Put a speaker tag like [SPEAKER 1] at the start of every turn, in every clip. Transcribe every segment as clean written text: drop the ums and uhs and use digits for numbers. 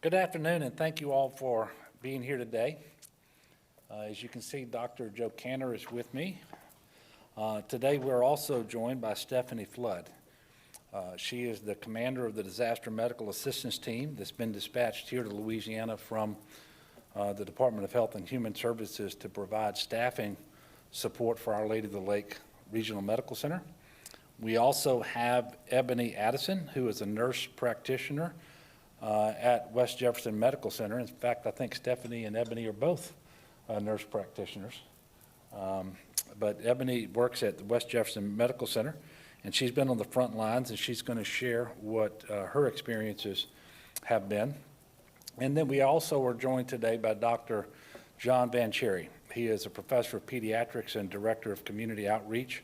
[SPEAKER 1] Good afternoon, and thank you all for being here today. As you can see, Dr. Joe Cantor is with me. Today we're also joined by Stephanie Flood. She is the commander of the Disaster Medical Assistance Team that's been dispatched here to Louisiana from the Department of Health and Human Services to provide staffing support for Our Lady of the Lake Regional Medical Center. We also have Ebony Addison, who is a nurse practitioner at West Jefferson Medical Center. In fact, I think Stephanie and Ebony are both nurse practitioners. But Ebony works at the West Jefferson Medical Center, and she's been on the front lines, and she's going to share what her experiences have been. And then we also are joined today by Dr. John Bel Edwards. He is a professor of pediatrics and director of community outreach,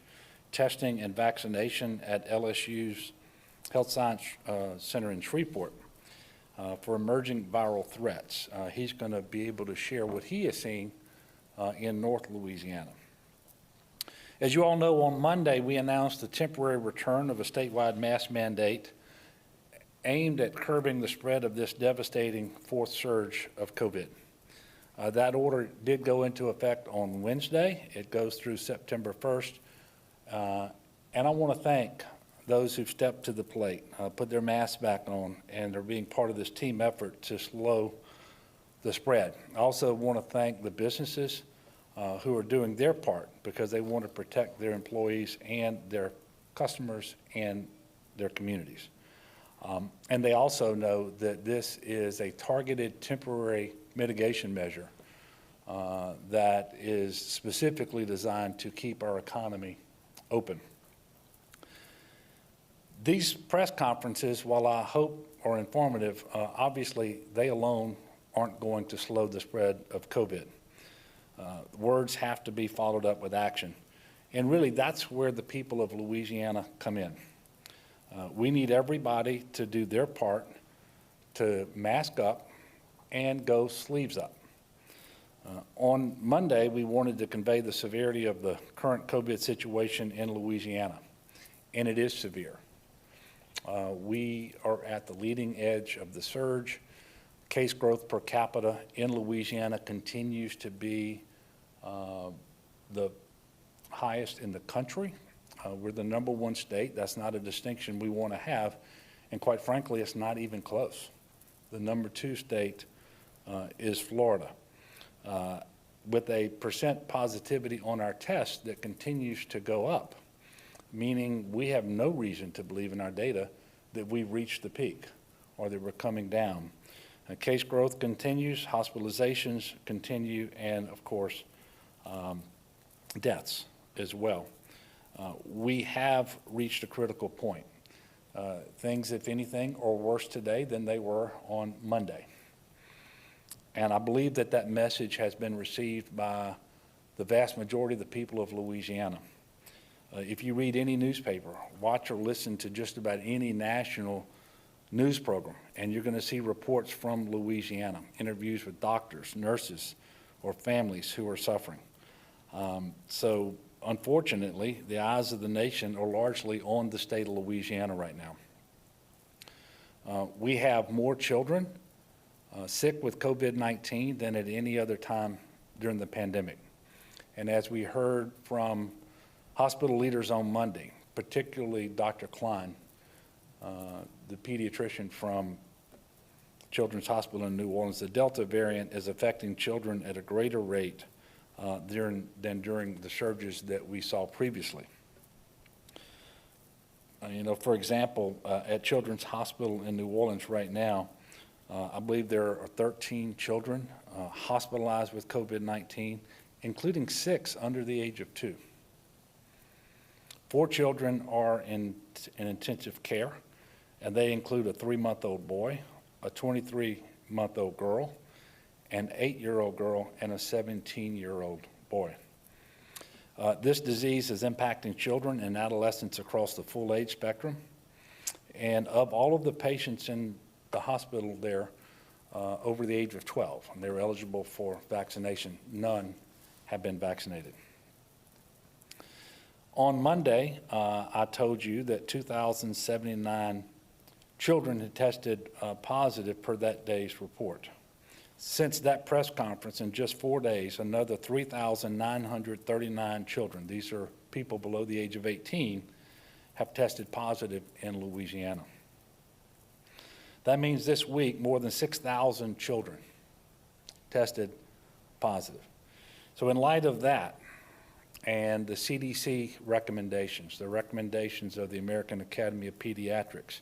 [SPEAKER 1] testing and vaccination at LSU's Health Science Center in Shreveport for emerging viral threats. He's going to be able to share what he is seeing in North Louisiana. As you all know, on Monday we announced the temporary return of a statewide mask mandate aimed at curbing the spread of this devastating fourth surge of COVID. That order did go into effect on Wednesday. It goes through September 1st. And I want to thank those who've stepped to the plate, put their masks back on, and are being part of this team effort to slow the spread. I also want to thank the businesses who are doing their part because they want to protect their employees and their customers and their communities. And they also know that this is a targeted temporary mitigation measure that is specifically designed to keep our economy open. These press conferences, while I hope are informative, obviously they alone aren't going to slow the spread of COVID. Words have to be followed up with action. And really that's where the people of Louisiana come in. We need everybody to do their part to mask up and go sleeves up. On Monday, we wanted to convey the severity of the current COVID situation in Louisiana, and it is severe. We are at the leading edge of the surge. Case growth per capita in Louisiana continues to be the highest in the country. We're the #1 state. That's not a distinction we want to have, and quite frankly, it's not even close. The #2 state is Florida. With a percent positivity on our test that continues to go up, meaning we have no reason to believe in our data that we've reached the peak or that we're coming down. Case growth continues, hospitalizations continue, and of course, deaths as well. We have reached a critical point. Things, if anything, are worse today than they were on Monday. And I believe that that message has been received by the vast majority of the people of Louisiana. If you read any newspaper, watch or listen to just about any national news program, and you're going to see reports from Louisiana, interviews with doctors, nurses, or families who are suffering. So unfortunately, the eyes of the nation are largely on the state of Louisiana right now. We have more children sick with COVID-19 than at any other time during the pandemic. And as we heard from hospital leaders on Monday, particularly Dr. Klein, the pediatrician from Children's Hospital in New Orleans, the Delta variant is affecting children at a greater rate than during the surges that we saw previously. For example, at Children's Hospital in New Orleans right now, I believe there are 13 children hospitalized with COVID-19, including 6 under the age of 2. 4 children are in intensive care, and they include a 3-month-old boy, a 23-month-old girl, an 8-year-old girl, and a 17-year-old boy. This disease is impacting children and adolescents across the full age spectrum. And of all of the patients in the hospital there over the age of 12, and they were eligible for vaccination, none have been vaccinated. On Monday, I told you that 2,079 children had tested positive per that day's report. Since that press conference, in just 4 days, another 3,939 children, these are people below the age of 18, have tested positive in Louisiana. That means this week, more than 6,000 children tested positive. So in light of that, and the CDC recommendations, the recommendations of the American Academy of Pediatrics,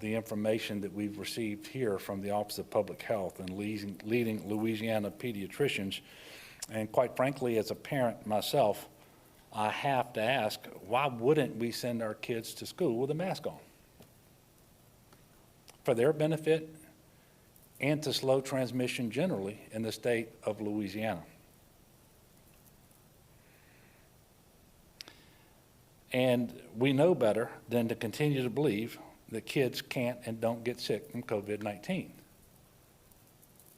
[SPEAKER 1] the information that we've received here from the Office of Public Health and leading Louisiana pediatricians, and quite frankly, as a parent myself, I have to ask, why wouldn't we send our kids to school with a mask on? For their benefit and to slow transmission generally in the state of Louisiana. And we know better than to continue to believe that kids can't and don't get sick from COVID-19.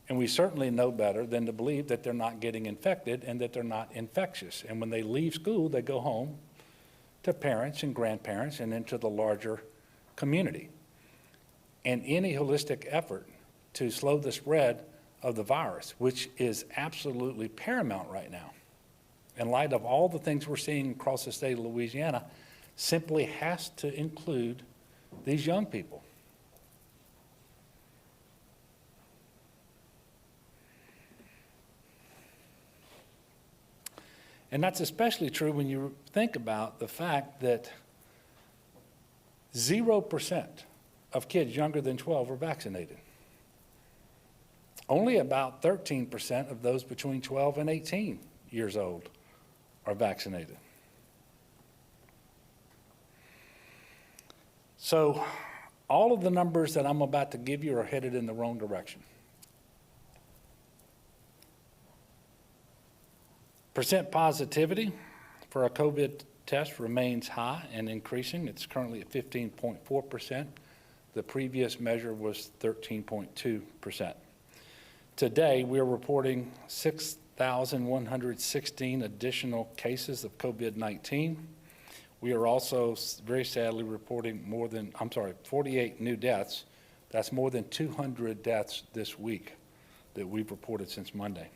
[SPEAKER 1] And we certainly know better than to believe that they're not getting infected and that they're not infectious. And when they leave school, they go home to parents and grandparents and into the larger community. And any holistic effort to slow the spread of the virus, which is absolutely paramount right now, in light of all the things we're seeing across the state of Louisiana, simply has to include these young people. And that's especially true when you think about the fact that 0% of kids younger than 12 are vaccinated. Only about 13% of those between 12 and 18 years old are vaccinated. So all of the numbers that I'm about to give you are headed in the wrong direction. Percent positivity for a COVID test remains high and increasing. It's currently at 15.4%. The previous measure was 13.2%. Today, we're reporting 6,116 additional cases of COVID-19. We are also very sadly reporting 48 new deaths. That's more than 200 deaths this week that we've reported since Monday.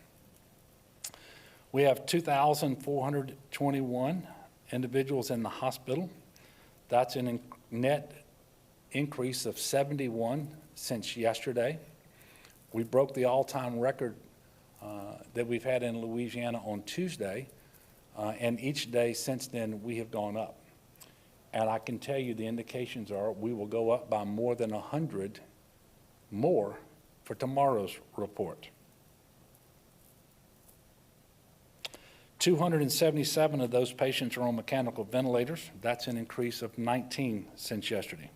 [SPEAKER 1] We have 2,421 individuals in the hospital. That's a net increase of 71 since yesterday. We broke the all-time record that we've had in Louisiana on Tuesday, and each day since then we have gone up. And I can tell you the indications are we will go up by more than 100 more for tomorrow's report. 277 of those patients are on mechanical ventilators. That's an increase of 19 since yesterday.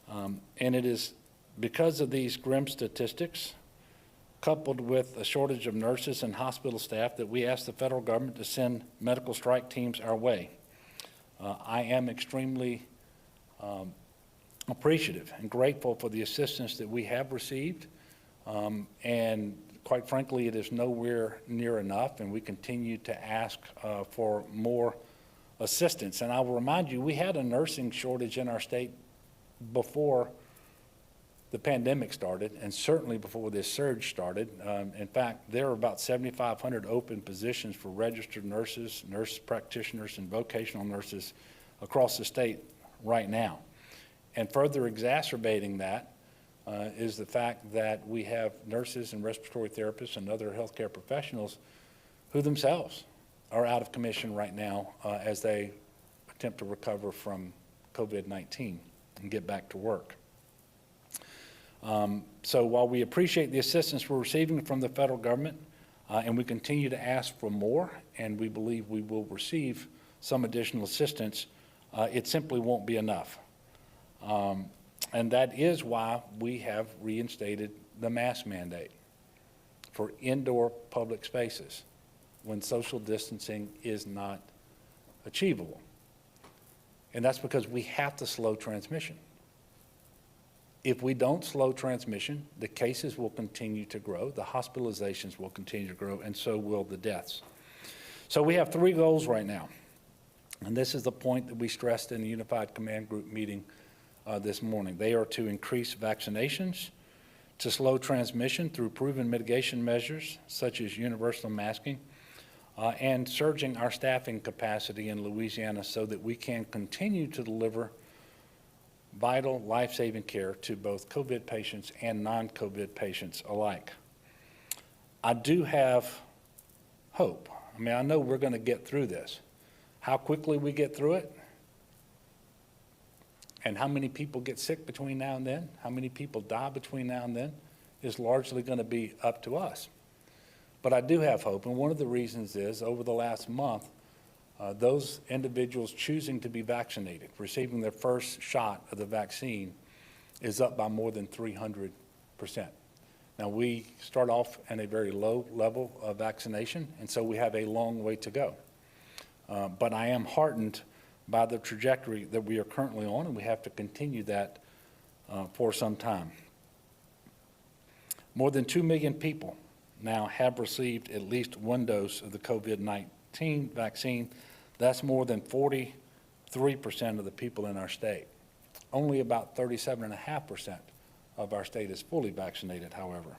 [SPEAKER 1] And it is because of these grim statistics, coupled with a shortage of nurses and hospital staff, that we asked the federal government to send medical strike teams our way. I am extremely appreciative and grateful for the assistance that we have received, and quite frankly, it is nowhere near enough, and we continue to ask for more assistance. And I will remind you, we had a nursing shortage in our state before the pandemic started, and certainly before this surge started. In fact, there are about 7,500 open positions for registered nurses, nurse practitioners, and vocational nurses across the state right now. And further exacerbating that is the fact that we have nurses and respiratory therapists and other healthcare professionals who themselves are out of commission right now as they attempt to recover from COVID-19 and get back to work. So while we appreciate the assistance we're receiving from the federal government, and we continue to ask for more, and we believe we will receive some additional assistance, it simply won't be enough. And that is why we have reinstated the mask mandate for indoor public spaces when social distancing is not achievable. And that's because we have to slow transmission. If we don't slow transmission, the cases will continue to grow, the hospitalizations will continue to grow, and so will the deaths. So we have 3 goals right now. And this is the point that we stressed in the Unified Command Group meeting this morning. They are to increase vaccinations, to slow transmission through proven mitigation measures such as universal masking, and surging our staffing capacity in Louisiana so that we can continue to deliver vital life-saving care to both COVID patients and non-COVID patients alike. I do have hope. I mean, I know we're going to get through this. How quickly we get through it, and how many people get sick between now and then, how many people die between now and then, is largely going to be up to us. But I do have hope, and one of the reasons is over the last month, those individuals choosing to be vaccinated, receiving their first shot of the vaccine, is up by more than 300%. Now, we start off at a very low level of vaccination, and so we have a long way to go. But I am heartened by the trajectory that we are currently on, and we have to continue that for some time. More than 2 million people now have received at least one dose of the COVID-19 vaccine. That's more than 43% of the people in our state. Only about 37.5% of our state is fully vaccinated, however.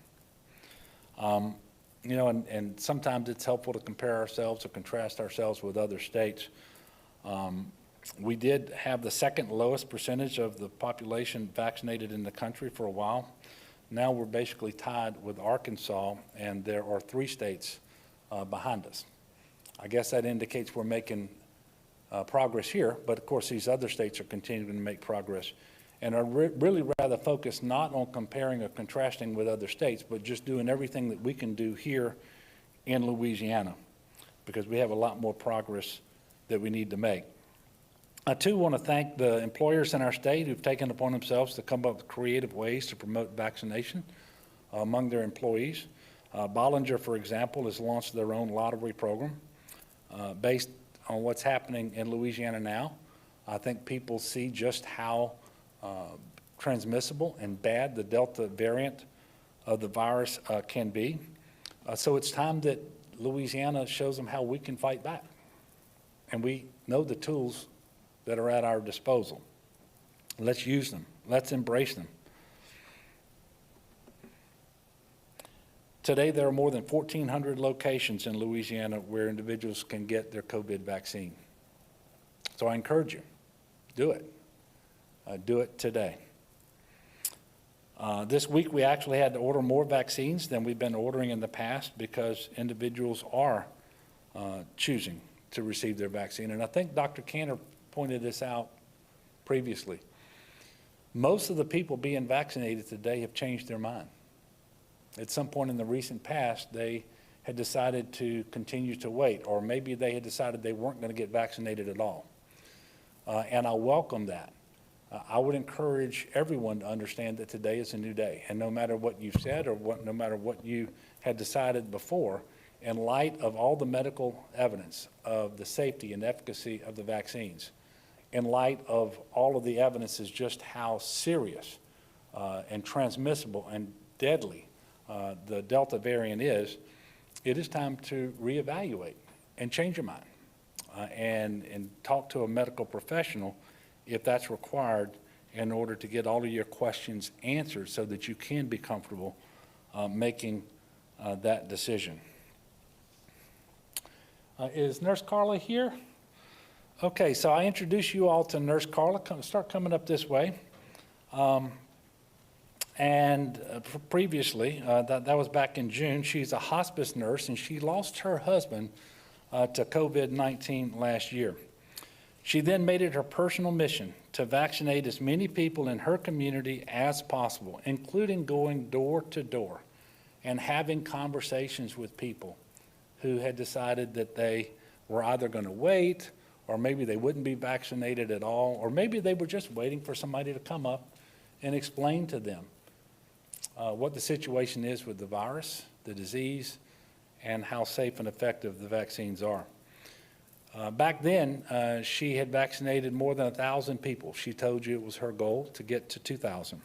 [SPEAKER 1] You know, and sometimes it's helpful to compare ourselves or contrast ourselves with other states. We did have the second lowest percentage of the population vaccinated in the country for a while. Now we're basically tied with Arkansas, and there are 3 states behind us. I guess that indicates we're making progress here, but of course these other states are continuing to make progress, and are really rather focused not on comparing or contrasting with other states, but just doing everything that we can do here in Louisiana, because we have a lot more progress that we need to make. I too want to thank the employers in our state who've taken upon themselves to come up with creative ways to promote vaccination among their employees. Bollinger, for example, has launched their own lottery program based on what's happening in Louisiana now. I think people see just how transmissible and bad the Delta variant of the virus can be. So it's time that Louisiana shows them how we can fight back. And we know the tools that are at our disposal. Let's use them. Let's embrace them. Today, there are more than 1,400 locations in Louisiana where individuals can get their COVID vaccine. So I encourage you, do it. Do it today. This week, we actually had to order more vaccines than we've been ordering in the past because individuals are choosing to receive their vaccine. And I think Dr. Cantor pointed this out previously. Most of the people being vaccinated today have changed their mind. At some point in the recent past, they had decided to continue to wait, or maybe they had decided they weren't going to get vaccinated at all. And I welcome that. I would encourage everyone to understand that today is a new day, and no matter what you've said or no matter what you had decided before, in light of all the medical evidence of the safety and efficacy of the vaccines, in light of all of the evidence is just how serious and transmissible and deadly the Delta variant is, it is time to reevaluate and change your mind and talk to a medical professional if that's required in order to get all of your questions answered so that you can be comfortable making that decision. Is Nurse Carla here? Okay, so I introduce you all to Nurse Carla. Start coming up this way. Previously, that was back in June, she's a hospice nurse, and she lost her husband to COVID-19 last year. She then made it her personal mission to vaccinate as many people in her community as possible, including going door to door and having conversations with people who had decided that they were either going to wait, or maybe they wouldn't be vaccinated at all, or maybe they were just waiting for somebody to come up and explain to them what the situation is with the virus, the disease, and how safe and effective the vaccines are. Back then, she had vaccinated more than 1,000 people. She told you it was her goal to get to 2,000.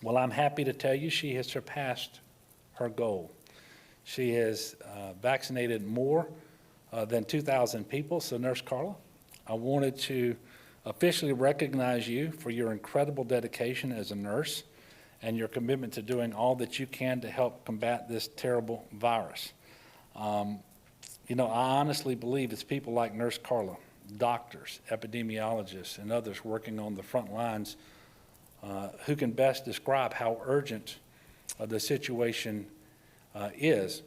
[SPEAKER 1] Well, I'm happy to tell you she has surpassed her goal. She has vaccinated more than 2,000 people. So, Nurse Carla, I wanted to officially recognize you for your incredible dedication as a nurse and your commitment to doing all that you can to help combat this terrible virus. You know, I honestly believe it's people like Nurse Carla, doctors, epidemiologists, and others working on the front lines who can best describe how urgent the situation is.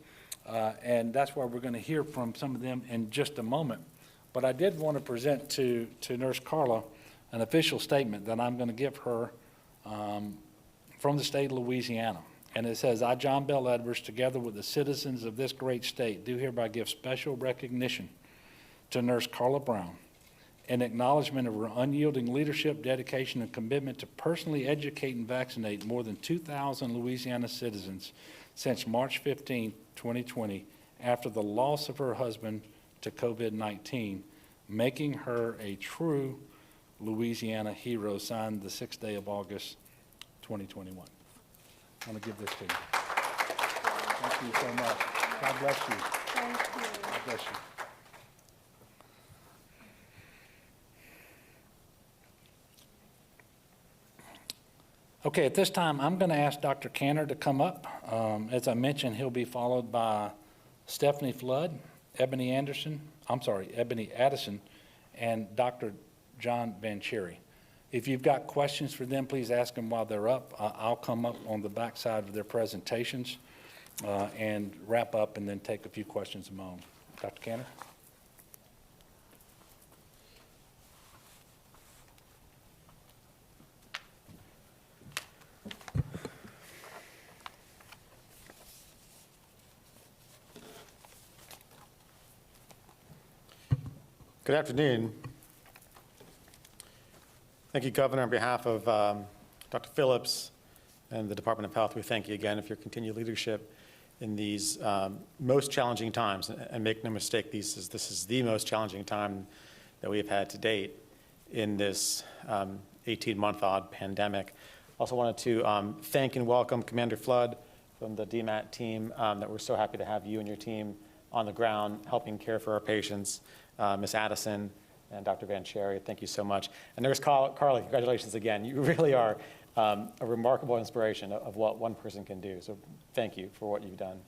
[SPEAKER 1] And that's why we're going to hear from some of them in just a moment. But I did want to present to Nurse Carla an official statement that I'm going to give her from the state of Louisiana. And it says, I, John Bel Edwards, together with the citizens of this great state, do hereby give special recognition to Nurse Carla Brown in acknowledgement of her unyielding leadership, dedication, and commitment to personally educate and vaccinate more than 2,000 Louisiana citizens since March 15, 2020, after the loss of her husband to COVID-19, making her a true Louisiana hero, signed the 6th day of August, 2021. I want to give this to you. Thank you so much. God bless you.
[SPEAKER 2] Thank you.
[SPEAKER 1] God bless you. Okay, at this time, I'm going to ask Dr. Cantor to come up. As I mentioned, he'll be followed by Stephanie Flood, Ebony Addison, and Dr. John Bancheri. If you've got questions for them, please ask them while they're up. I'll come up on the backside of their presentations and wrap up and then take a few questions of my own. Dr. Cantor?
[SPEAKER 3] Good afternoon. Thank you, Governor. On behalf of Dr. Phillips and the Department of Health, we thank you again for your continued leadership in these most challenging times. And make no mistake, this is the most challenging time that we have had to date in this 18-month-odd pandemic. Also wanted to thank and welcome Commander Flood from the DMAT team, that we're so happy to have you and your team on the ground helping care for our patients. Ms. Addison and Dr. Bancheri, thank you so much. And Nurse Carla, congratulations again. You really are a remarkable inspiration of what one person can do. So thank you for what you've done.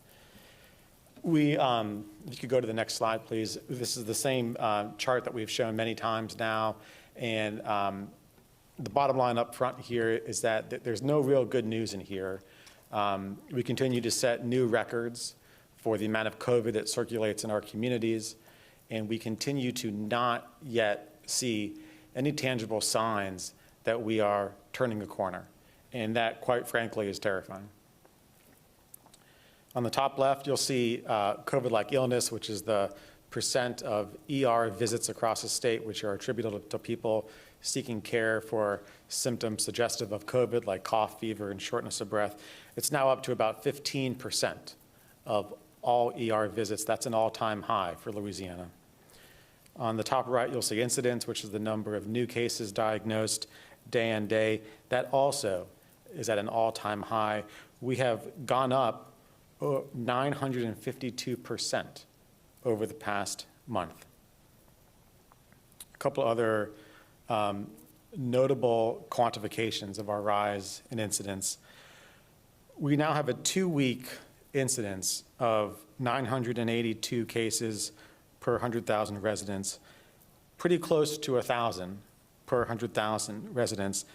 [SPEAKER 3] If you could go to the next slide, please. This is the same chart that we've shown many times now. And the bottom line up front here is that there's no real good news in here. We continue to set new records for the amount of COVID that circulates in our communities. And we continue to not yet see any tangible signs that we are turning a corner. And that, quite frankly, is terrifying. On the top left, you'll see COVID-like illness, which is the percent of ER visits across the state, which are attributable to people seeking care for symptoms suggestive of COVID, like cough, fever, and shortness of breath. It's now up to about 15% of all ER visits. That's an all-time high for Louisiana. On the top right, you'll see incidence, which is the number of new cases diagnosed day on day. That also is at an all-time high. We have gone up 952% over the past month. A couple other notable quantifications of our rise in incidence. We now have a 2-week incidence of 982 cases per 100,000 residents, pretty close to 1,000 per 100,000 residents.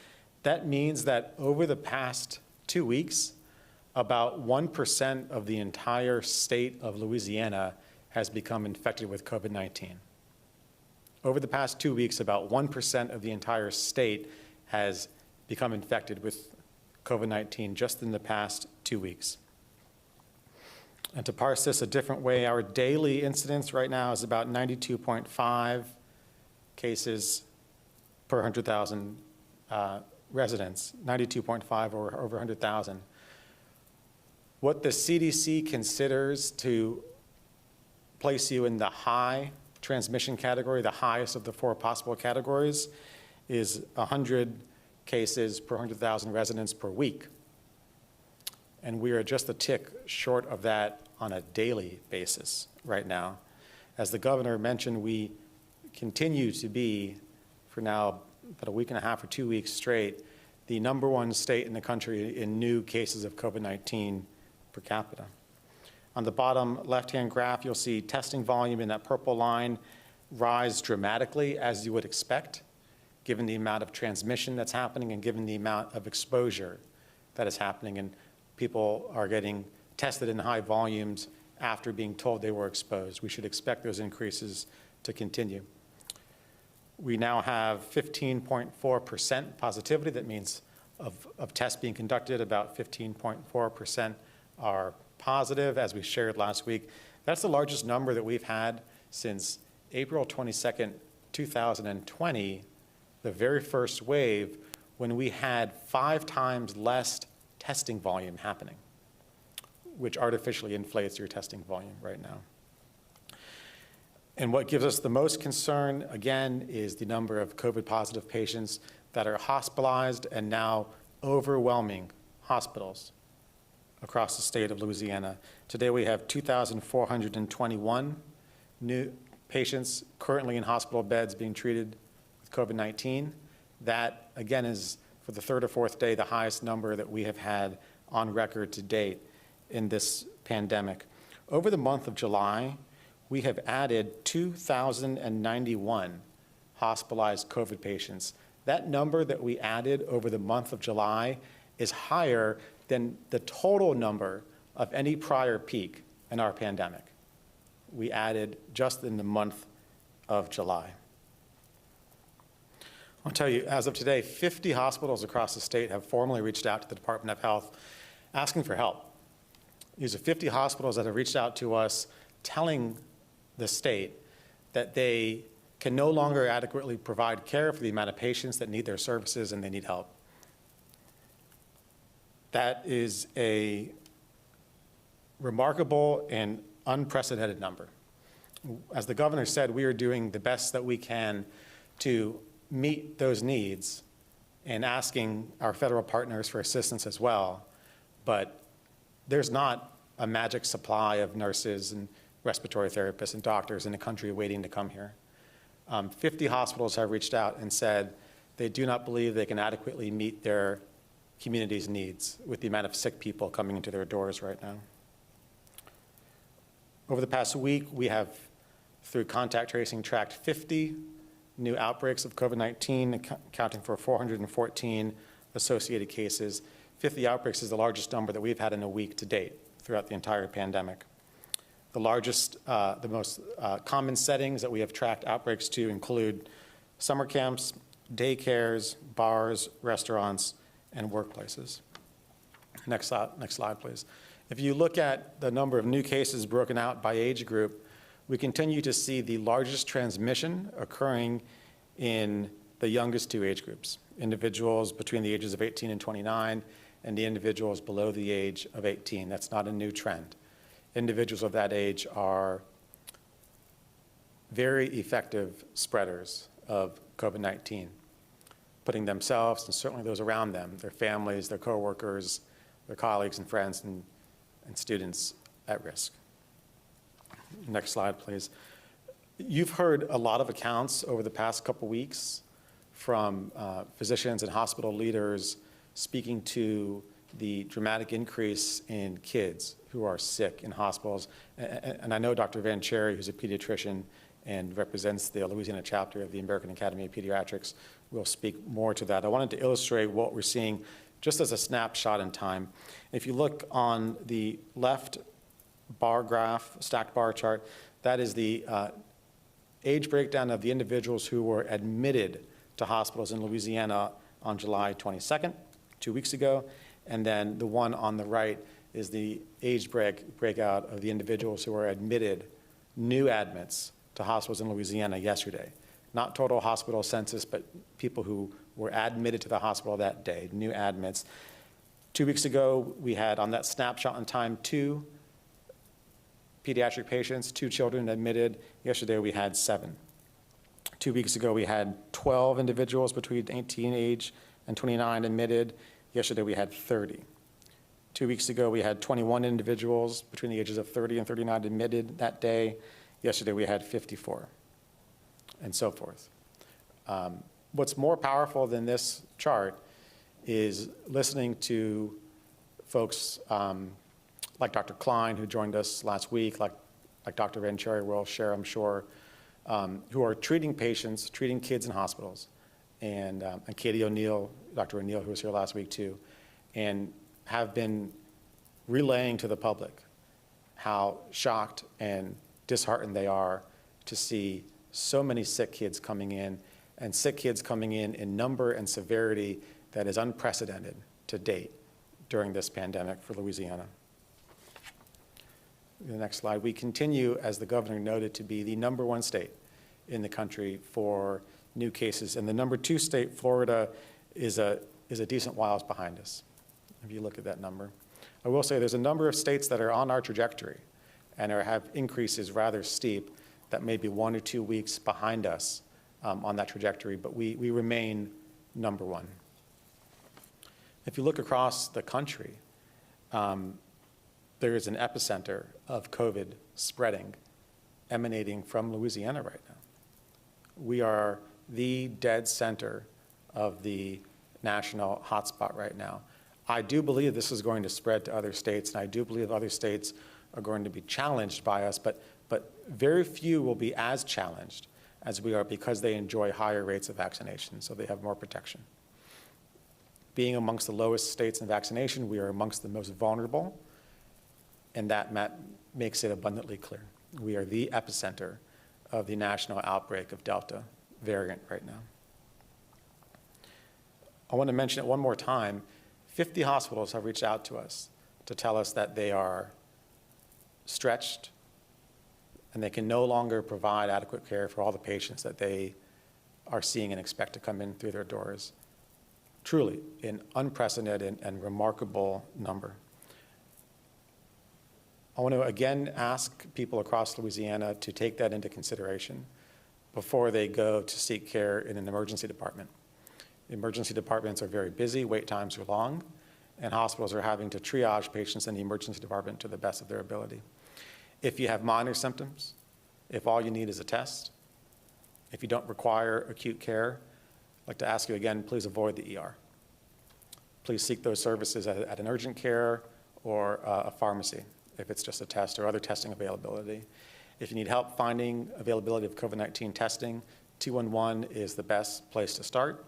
[SPEAKER 3] That means that over the past 2 weeks, about 1% of the entire state of Louisiana has become infected with COVID-19. Over the past 2 weeks, about 1% of the entire state has become infected with COVID-19 just in the past 2 weeks. And to parse this a different way, our daily incidence right now is about 92.5 cases per 100,000 residents, 92.5 or over 100,000. What the CDC considers to place you in the high transmission category, the highest of the 4 possible categories, is 100 cases per 100,000 residents per week. And we are just a tick short of that on a daily basis right now. As the governor mentioned, we continue to be for now about a week and a half or 2 weeks straight, the #1 state in the country in new cases of COVID-19 per capita. On the bottom left-hand graph, you'll see testing volume in that purple line rise dramatically, as you would expect, given the amount of transmission that's happening and given the amount of exposure that is happening. And people are getting tested in high volumes after being told they were exposed. We should expect those increases to continue. We now have 15.4% positivity. That means of tests being conducted, about 15.4% are positive, as we shared last week. That's the largest number that we've had since April 22nd, 2020, the very first wave, when we had 5 times less testing volume happening, which artificially inflates your testing volume right now. And what gives us the most concern, again, is the number of COVID-positive patients that are hospitalized and now overwhelming hospitals across the state of Louisiana. Today we have 2,421 new patients currently in hospital beds being treated with COVID-19. That, again, is for the 3rd or 4th day the highest number that we have had on record to date in this pandemic. Over the month of July, we have added 2,091 hospitalized COVID patients. That number that we added over the month of July is higher than the total number of any prior peak in our pandemic. We added just in the month of July. I'll tell you, as of today, 50 hospitals across the state have formally reached out to the Department of Health asking for help. These are 50 hospitals that have reached out to us telling the state that they can no longer adequately provide care for the amount of patients that need their services and they need help. That is a remarkable and unprecedented number. As the governor said, we are doing the best that we can to meet those needs and asking our federal partners for assistance as well. But there's not a magic supply of nurses and respiratory therapists and doctors in the country waiting to come here. 50 hospitals have reached out and said they do not believe they can adequately meet their community's needs with the amount of sick people coming into their doors right now. Over the past week, we have, through contact tracing, tracked 50 new outbreaks of COVID-19, accounting for 414 associated cases. 50 outbreaks is the largest number that we've had in a week to date throughout the entire pandemic. The most common settings that we have tracked outbreaks to include summer camps, daycares, bars, restaurants, and workplaces. Next slide, please. If you look at the number of new cases broken out by age group, we continue to see the largest transmission occurring in the youngest 2 age groups, individuals between the ages of 18 and 29, and the individuals below the age of 18. That's not a new trend. Individuals of that age are very effective spreaders of COVID-19, putting themselves and certainly those around them, their families, their coworkers, their colleagues and friends and students at risk. Next slide, please. You've heard a lot of accounts over the past couple weeks from physicians and hospital leaders speaking to the dramatic increase in kids who are sick in hospitals. And I know Dr. Van Cherry, who's a pediatrician and represents the Louisiana chapter of the American Academy of Pediatrics, will speak more to that. I wanted to illustrate what we're seeing just as a snapshot in time. If you look on the left bar graph, stacked bar chart, that is the age breakdown of the individuals who were admitted to hospitals in Louisiana on July 22nd, 2 weeks ago. And then the one on the right is the age breakout of the individuals who were admitted, new admits to hospitals in Louisiana yesterday. Not total hospital census, but people who were admitted to the hospital that day, new admits. 2 weeks ago, we had on that snapshot in time 2 pediatric patients, 2 children admitted. Yesterday, we had 7. 2 weeks ago, we had 12 individuals between 18 age and 29 admitted. Yesterday, we had 30. 2 weeks ago, we had 21 individuals between the ages of 30 and 39 admitted that day. Yesterday, we had 54, and so forth. what's more powerful than this chart is listening to folks like Dr. Klein, who joined us last week, like Dr. Rancheri will share, I'm sure, who are treating patients, treating kids in hospitals, and Katie O'Neill, Dr. O'Neill, who was here last week too, and have been relaying to the public how shocked and disheartened they are to see so many sick kids coming in, and sick kids coming in number and severity that is unprecedented to date during this pandemic for Louisiana. The next slide. We continue, as the governor noted, to be the #1 state in the country for new cases, and the #2 state, Florida, is a decent whiles behind us, if you look at that number. I will say there's a number of states that are on our trajectory and have increases rather steep that may be 1 or 2 weeks behind us on that trajectory, but we remain #1. If you look across the country, there is an epicenter of COVID spreading emanating from Louisiana right now. We are the dead center of the national hotspot right now. I do believe this is going to spread to other states, and I do believe other states are going to be challenged by us, but very few will be as challenged as we are because they enjoy higher rates of vaccination, so they have more protection. Being amongst the lowest states in vaccination, we are amongst the most vulnerable, and that makes it abundantly clear. We are the epicenter of the national outbreak of Delta variant right now. I want to mention it one more time. 50 hospitals have reached out to us to tell us that they are stretched and they can no longer provide adequate care for all the patients that they are seeing and expect to come in through their doors. Truly, an unprecedented and remarkable number. I want to again ask people across Louisiana to take that into consideration before they go to seek care in an emergency department. Emergency departments are very busy, wait times are long, and hospitals are having to triage patients in the emergency department to the best of their ability. If you have minor symptoms, if all you need is a test, if you don't require acute care, I'd like to ask you again, please avoid the ER. Please seek those services at an urgent care or a pharmacy, if it's just a test or other testing availability. If you need help finding availability of COVID-19 testing, 211 is the best place to start.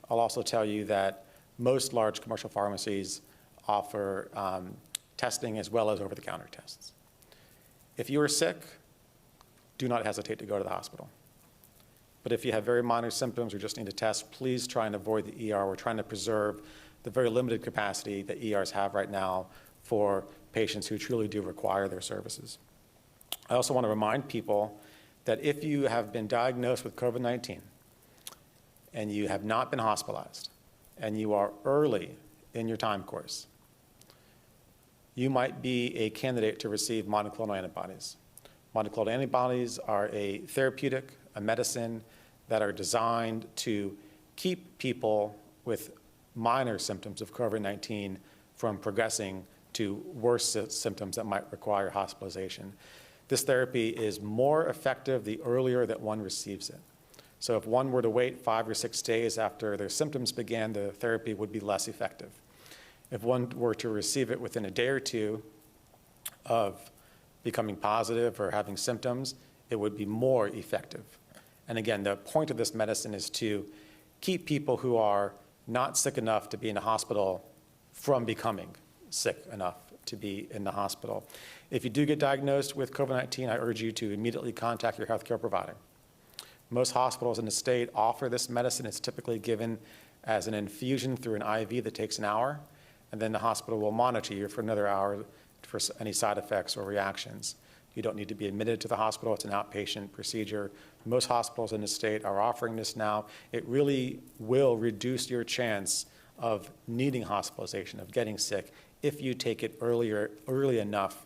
[SPEAKER 3] I'll also tell you that most large commercial pharmacies offer testing as well as over-the-counter tests. If you are sick, do not hesitate to go to the hospital. But if you have very minor symptoms or just need a test, please try and avoid the ER. We're trying to preserve the very limited capacity that ERs have right now for patients who truly do require their services. I also want to remind people that if you have been diagnosed with COVID-19 and you have not been hospitalized and you are early in your time course, you might be a candidate to receive monoclonal antibodies. Monoclonal antibodies are a therapeutic, a medicine that are designed to keep people with minor symptoms of COVID-19 from progressing to worse symptoms that might require hospitalization. This therapy is more effective the earlier that one receives it. So if one were to wait 5 or 6 days after their symptoms began, the therapy would be less effective. If one were to receive it within a day or two of becoming positive or having symptoms, it would be more effective. And again, the point of this medicine is to keep people who are not sick enough to be in the hospital from becoming sick enough to be in the hospital. If you do get diagnosed with COVID-19, I urge you to immediately contact your healthcare provider. Most hospitals in the state offer this medicine. It's typically given as an infusion through an IV that takes an hour, and then the hospital will monitor you for another hour for any side effects or reactions. You don't need to be admitted to the hospital. It's an outpatient procedure. Most hospitals in the state are offering this now. It really will reduce your chance of needing hospitalization, of getting sick, if you take it early enough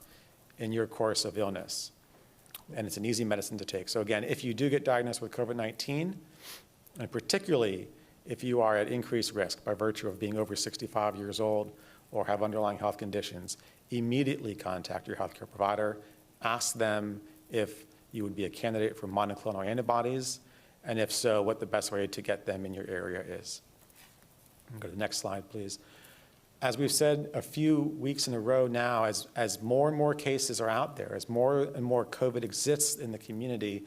[SPEAKER 3] in your course of illness. And it's an easy medicine to take. So again, if you do get diagnosed with COVID-19, and particularly if you are at increased risk by virtue of being over 65 years old or have underlying health conditions, immediately contact your healthcare provider. Ask them if you would be a candidate for monoclonal antibodies, And if so, what the best way to get them in your area is. Go to the next slide, please. As we've said a few weeks in a row now, as more and more cases are out there, as more and more COVID exists in the community,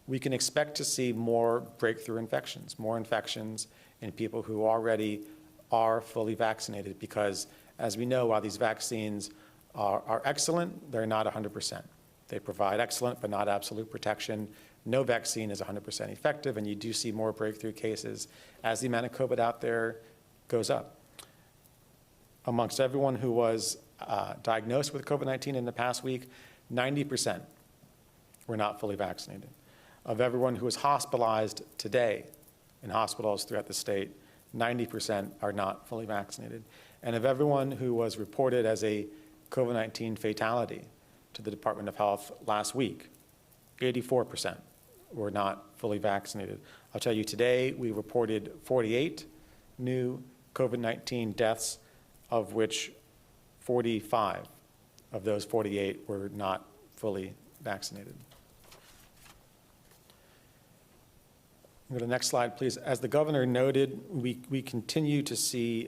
[SPEAKER 3] we can expect to see more breakthrough infections, more infections in people who already are fully vaccinated, because as we know, while these vaccines are excellent, they're not 100%. They provide excellent but not absolute protection. No vaccine is 100% effective, and you do see more breakthrough cases as the amount of COVID out there goes up. Amongst everyone who was diagnosed with COVID-19 in the past week, 90% were not fully vaccinated. Of everyone who is hospitalized today in hospitals throughout the state, 90% are not fully vaccinated. And of everyone who was reported as a COVID-19 fatality to the Department of Health last week, 84% were not fully vaccinated. I'll tell you, today we reported 48 new COVID-19 deaths, of which 45 of those 48 were not fully vaccinated. Go to the next slide, please. As the governor noted, we continue to see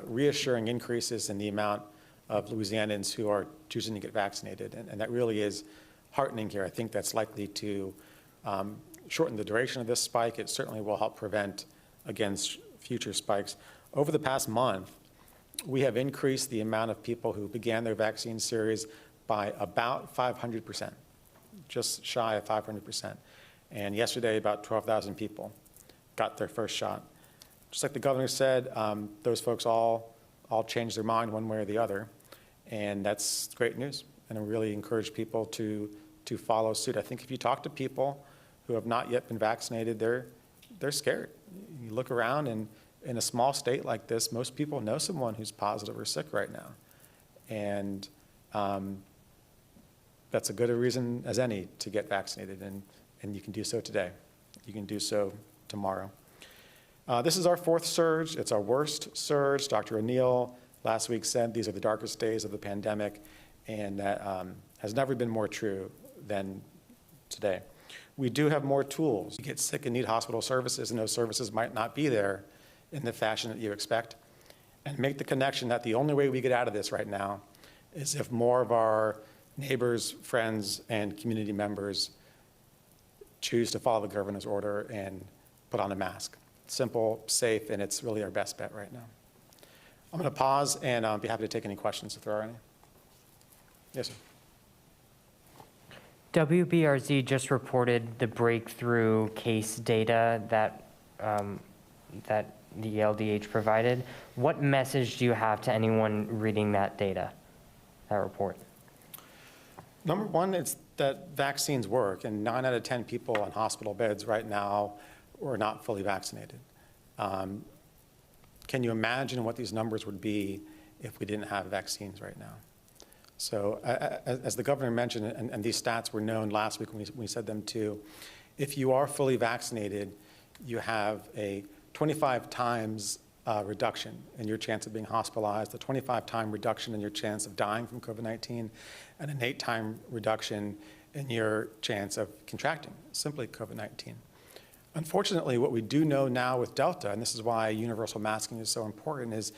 [SPEAKER 3] reassuring increases in the amount of Louisianans who are choosing to get vaccinated, and that really is heartening here. I think that's likely to shorten the duration of this spike. It certainly will help prevent against future spikes. Over the past month, we have increased the amount of people who began their vaccine series by about 500%, just shy of 500%. And yesterday, about 12,000 people got their first shot. Just like the governor said, those folks all changed their mind one way or the other, and that's great news. And I really encourage people to follow suit. I think if you talk to people who have not yet been vaccinated, they're scared. You look around, and in a small state like this, most people know someone who's positive or sick right now. And that's a good a reason as any to get vaccinated, and you can do so today. You can do so tomorrow. This is our fourth surge. It's our worst surge. Dr. O'Neill last week said these are the darkest days of the pandemic, and that has never been more true than today. We do have more tools. You get sick and need hospital services, and those services might not be there in the fashion that you expect. And make the connection that the only way we get out of this right now is if more of our neighbors, friends, and community members choose to follow the governor's order and put on a mask. Simple, safe, and it's really our best bet right now. I'm going to pause and be happy to take any questions if there are any. Yes, sir.
[SPEAKER 2] WBRZ just reported the breakthrough case data that the LDH provided. What message do you have to anyone reading that data, that report?
[SPEAKER 3] Number one, it's that vaccines work, and 9 out of 10 people on hospital beds right now are not fully vaccinated. Can you imagine what these numbers would be if we didn't have vaccines right now? So as the governor mentioned, and these stats were known last week when we said them too, if you are fully vaccinated, you have a 25 times reduction in your chance of being hospitalized, a 25-time reduction in your chance of dying from COVID-19, and an 8-time reduction in your chance of contracting simply COVID-19. Unfortunately, what we do know now with Delta, and this is why universal masking is so important, is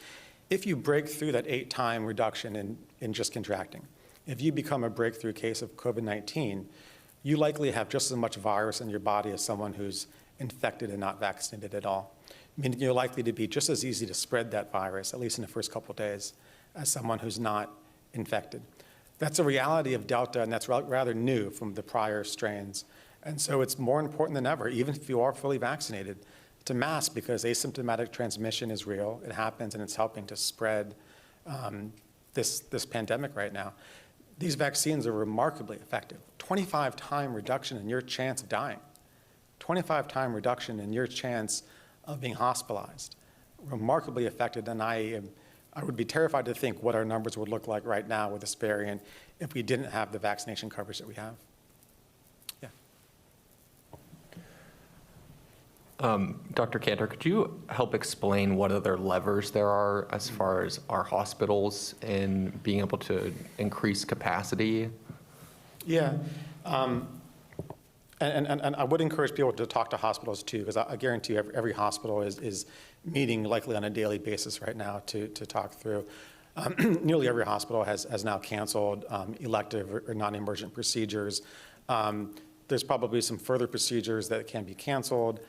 [SPEAKER 3] if you break through that 8-time reduction in just contracting, if you become a breakthrough case of COVID-19, you likely have just as much virus in your body as someone who's infected and not vaccinated at all. Meaning you're likely to be just as easy to spread that virus, at least in the first couple of days, as someone who's not infected. That's a reality of Delta, and that's rather new from the prior strains. And so it's more important than ever, even if you are fully vaccinated, to mask, because asymptomatic transmission is real. It happens, and it's helping to spread this pandemic right now. These vaccines are remarkably effective. 25-time reduction in your chance of dying. 25-time reduction in your chance of being hospitalized. Remarkably effective, and I would be terrified to think what our numbers would look like right now with this variant if we didn't have the vaccination coverage that we have.
[SPEAKER 4] Dr. Cantor, could you help explain what other levers there are as far as our hospitals in being able to increase capacity?
[SPEAKER 3] Yeah. And I would encourage people to talk to hospitals too, because I guarantee you every hospital is meeting likely on a daily basis right now to talk through. Nearly every hospital has now canceled elective or non-emergent procedures. There's probably some further procedures that can be canceled.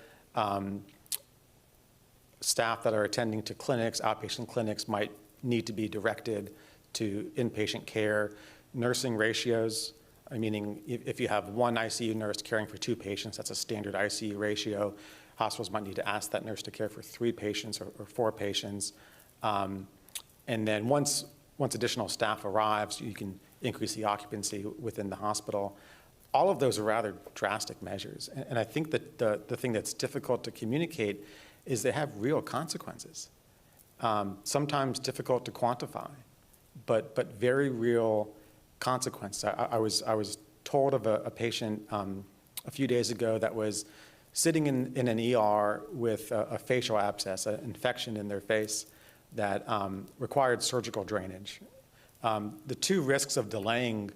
[SPEAKER 3] Staff that are attending to clinics, outpatient clinics, might need to be directed to inpatient care. Nursing ratios, meaning if you have one ICU nurse caring for 2 patients, that's a standard ICU ratio. Hospitals might need to ask that nurse to care for 3 patients or 4 patients. And then once additional staff arrives, you can increase the occupancy within the hospital. All of those are rather drastic measures. And I think that the thing that's difficult to communicate is they have real consequences. Sometimes difficult to quantify, but very real consequences. I was told of a patient a few days ago that was sitting in an ER with a facial abscess, an infection in their face that required surgical drainage. The 2 risks of delaying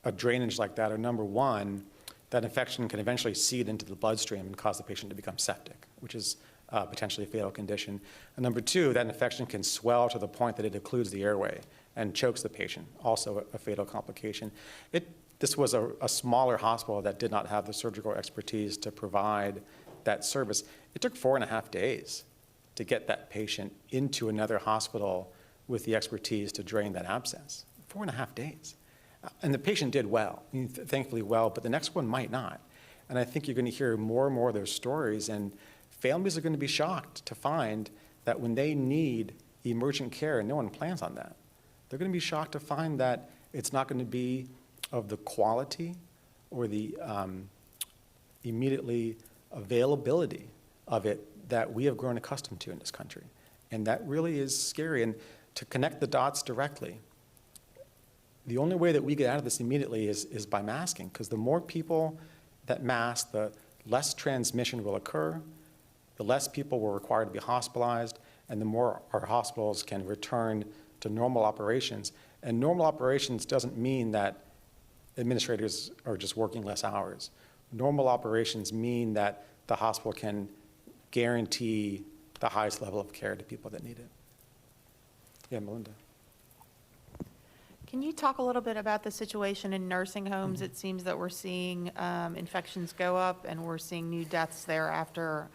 [SPEAKER 3] a drainage like that are, number one, that infection can eventually seed into the bloodstream and cause the patient to become septic, which is potentially a fatal condition. And number 2, that infection can swell to the point that it occludes the airway and chokes the patient, also a fatal complication. This was a smaller hospital that did not have the surgical expertise to provide that service. It took 4.5 days to get that patient into another hospital with the expertise to drain that abscess. 4.5 days. And the patient did well, thankfully well, but the next one might not. And I think you're going to hear more and more of those stories, and families are going to be shocked to find that when they need emergent care, and no one plans on that, they're going to be shocked to find that it's not going to be of the quality or the immediately availability of it that we have grown accustomed to in this country. And that really is scary. And to connect the dots directly, the only way that we get out of this immediately is by masking, because the more people that mask, the less transmission will occur, the less people will require to be hospitalized, and the more our hospitals can return to normal operations. And normal operations doesn't mean that administrators are just working less hours. Normal operations mean that the hospital can guarantee the highest level of care to people that need it. Yeah, Melinda.
[SPEAKER 5] Can you talk a little bit about the situation in nursing homes? It seems that we're seeing infections go up, and we're seeing new deaths there after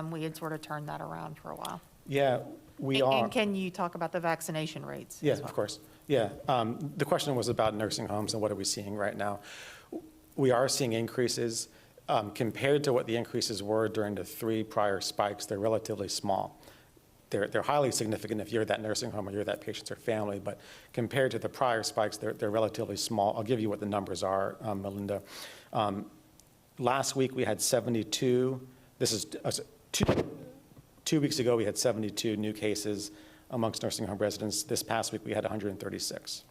[SPEAKER 5] we had sort of turned that around for a while.
[SPEAKER 3] Yeah, we are.
[SPEAKER 5] And can you talk about the vaccination rates?
[SPEAKER 3] Yeah,
[SPEAKER 5] as well?
[SPEAKER 3] of course. Yeah, the question was about nursing homes and what are we seeing right now. We are seeing increases. Compared to what the increases were during the 3 prior spikes, they're relatively small. They're highly significant if you're that nursing home or you're that patient's or family, but compared to the prior spikes, they're relatively small. I'll give you what the numbers are, Melinda. Last week we had 72. This is 2 weeks ago we had 72 new cases amongst nursing home residents. This past week we had 136.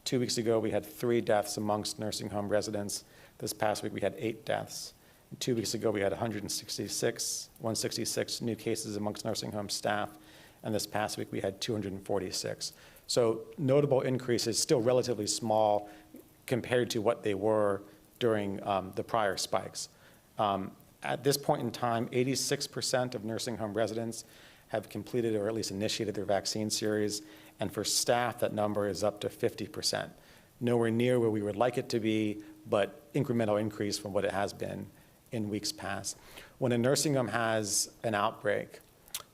[SPEAKER 3] 2 weeks ago we had 3 deaths amongst nursing home residents. This past week we had 8 deaths. 2 weeks ago, we had 166 new cases amongst nursing home staff, and this past week we had 246. So notable increases, still relatively small compared to what they were during the prior spikes. At this point in time, 86% of nursing home residents have completed or at least initiated their vaccine series, and for staff, that number is up to 50%. Nowhere near where we would like it to be, but incremental increase from what it has been in weeks past. When a nursing home has an outbreak,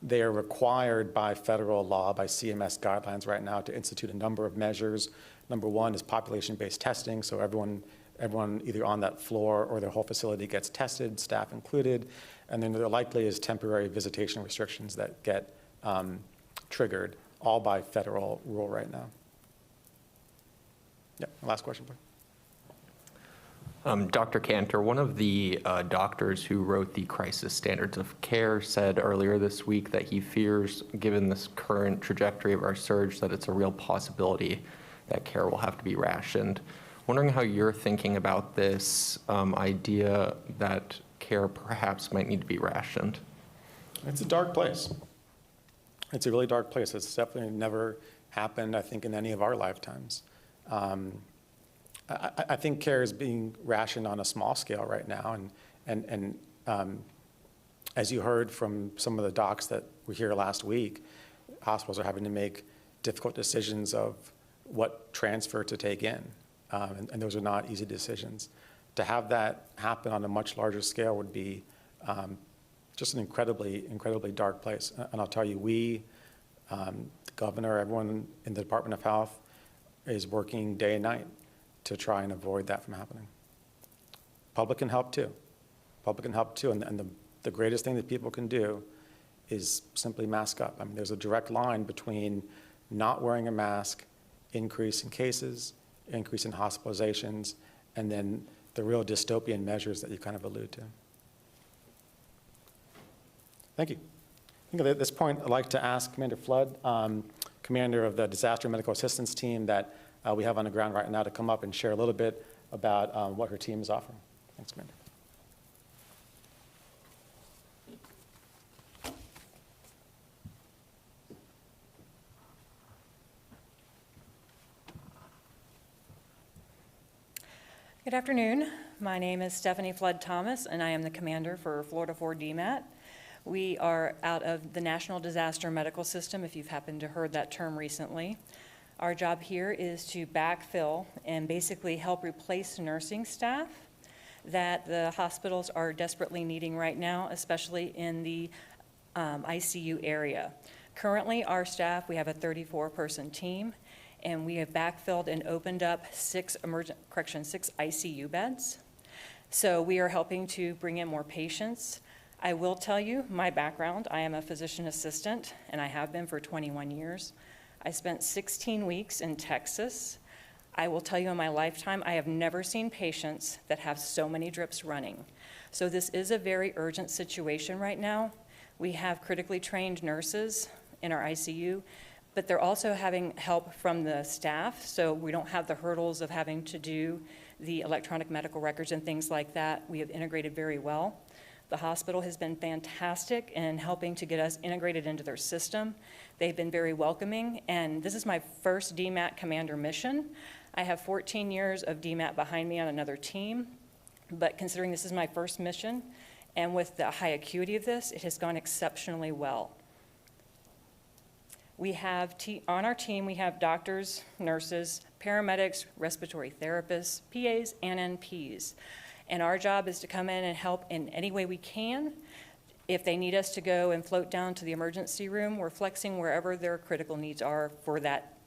[SPEAKER 3] they are required by federal law, by CMS guidelines right now, to institute a number of measures. Number 1 is population-based testing, so everyone either on that floor or their whole facility gets tested, staff included. And then there likely is temporary visitation restrictions that get triggered, all by federal rule right now. Yeah, last question, please.
[SPEAKER 4] Dr. Cantor, one of the doctors who wrote the crisis standards of care said earlier this week that he fears, given this current trajectory of our surge, that it's a real possibility that care will have to be rationed. Wondering how you're thinking about this idea that care perhaps might need to be rationed.
[SPEAKER 3] It's a dark place. It's a really dark place. It's definitely never happened, I think, in any of our lifetimes. I think care is being rationed on a small scale right now, and as you heard from some of the docs that were here last week, hospitals are having to make difficult decisions of what transfer to take in, and those are not easy decisions. To have that happen on a much larger scale would be just an incredibly dark place. And I'll tell you, we, the governor, everyone in the Department of Health is working day and night to try and avoid that from happening. Public can help too. Public can help too, and the greatest thing that people can do is simply mask up. I mean, there's a direct line between not wearing a mask, increase in cases, increase in hospitalizations, and then the real dystopian measures that you kind of allude to. Thank you. I think at this point, I'd like to ask Commander Flood, commander of the Disaster Medical Assistance Team that we have on the ground right now, to come up and share a little bit about what her team is offering. Thanks, Commander.
[SPEAKER 6] Good afternoon. My name is Stephanie Flood Thomas, and I am the commander for Florida 4 DMAT. We are out of the National Disaster Medical System, if you've happened to heard that term recently. Our job here is to backfill and basically help replace nursing staff that the hospitals are desperately needing right now, especially in the ICU area. Currently, our staff, we have a 34-person team, and we have backfilled and opened up 6 ICU beds. So we are helping to bring in more patients. I will tell you my background. I am a physician assistant, and I have been for 21 years. I spent 16 weeks in Texas. I will tell you in my lifetime, I have never seen patients that have so many drips running. So this is a very urgent situation right now. We have critically trained nurses in our ICU, but they're also having help from the staff, so we don't have the hurdles of having to do the electronic medical records and things like that. We have integrated very well. The hospital has been fantastic in helping to get us integrated into their system. They've been very welcoming, and this is my first DMAT commander mission. I have 14 years of DMAT behind me on another team, but considering this is my first mission, and with the high acuity of this, it has gone exceptionally well. We have, on our team, we have doctors, nurses, paramedics, respiratory therapists, PAs, and NPs. And our job is to come in and help in any way we can. If they need us to go and float down to the emergency room, we're flexing wherever their critical needs are for that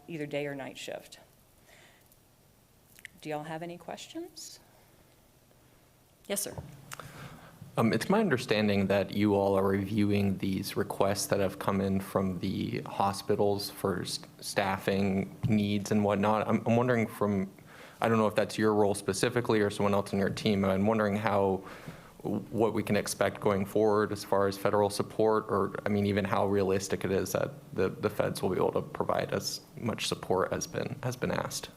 [SPEAKER 6] either day or night shift. Do y'all have any questions? Yes, sir.
[SPEAKER 4] It's my understanding that you all are reviewing these requests that have come in from the hospitals for staffing needs and whatnot. I'm wondering I don't know if that's your role specifically or someone else in your team. I'm wondering what we can expect going forward as far as federal support, or I mean, even how realistic it is that the feds will be able to provide as much support as been asked.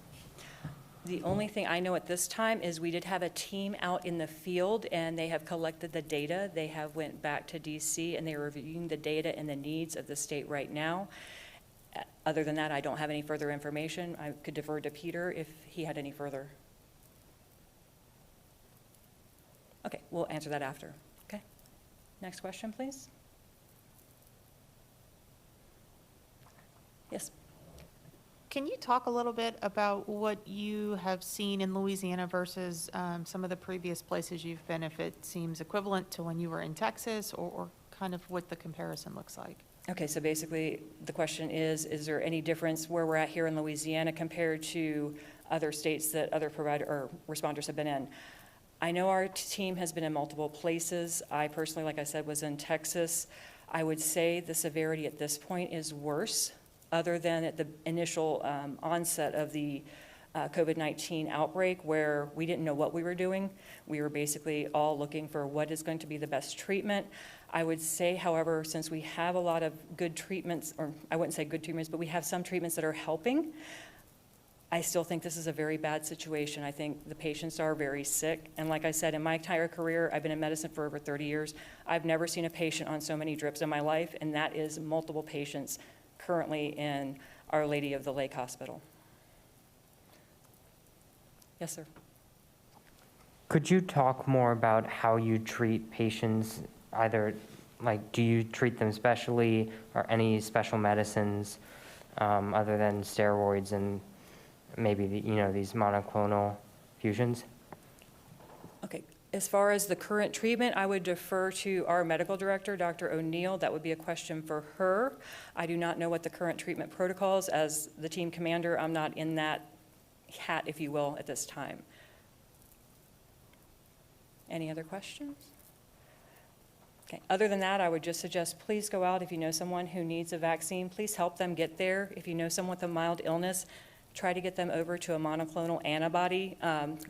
[SPEAKER 6] The only thing I know at this time is we did have a team out in the field, and they have collected the data. They have went back to DC, and they are reviewing the data and the needs of the state right now. Other than that, I don't have any further information. I could defer to Peter if he had any further. Okay, we'll answer that after. Okay. Next question, please. Yes.
[SPEAKER 5] Can you talk a little bit about what you have seen in Louisiana versus some of the previous places you've been, if it seems equivalent to when you were in Texas, or kind of what the comparison looks like?
[SPEAKER 6] Okay, so basically the question is there any difference where we're at here in Louisiana compared to other states that other or responders have been in? I know our team has been in multiple places. I personally, like I said, was in Texas. I would say the severity at this point is worse, other than at the initial onset of the COVID-19 outbreak, where we didn't know what we were doing. We were basically all looking for what is going to be the best treatment. I would say, however, since we have a lot of good treatments, or I wouldn't say good treatments, but we have some treatments that are helping, I still think this is a very bad situation. I think the patients are very sick. And like I said, in my entire career, I've been in medicine for over 30 years. I've never seen a patient on so many drips in my life, and that is multiple patients currently in Our Lady of the Lake Hospital. Yes, sir.
[SPEAKER 2] Could you talk more about how you treat patients, either, like, do you treat them specially, or any special medicines other than steroids and maybe, these monoclonal fusions?
[SPEAKER 6] Okay, as far as the current treatment, I would defer to our medical director, Dr. O'Neill. That would be a question for her. I do not know what the current treatment protocols. As the team commander, I'm not in that hat, if you will, at this time. Any other questions? Okay, other than that, I would just suggest please go out. If you know someone who needs a vaccine, please help them get there. If you know someone with a mild illness, try to get them over to a monoclonal antibody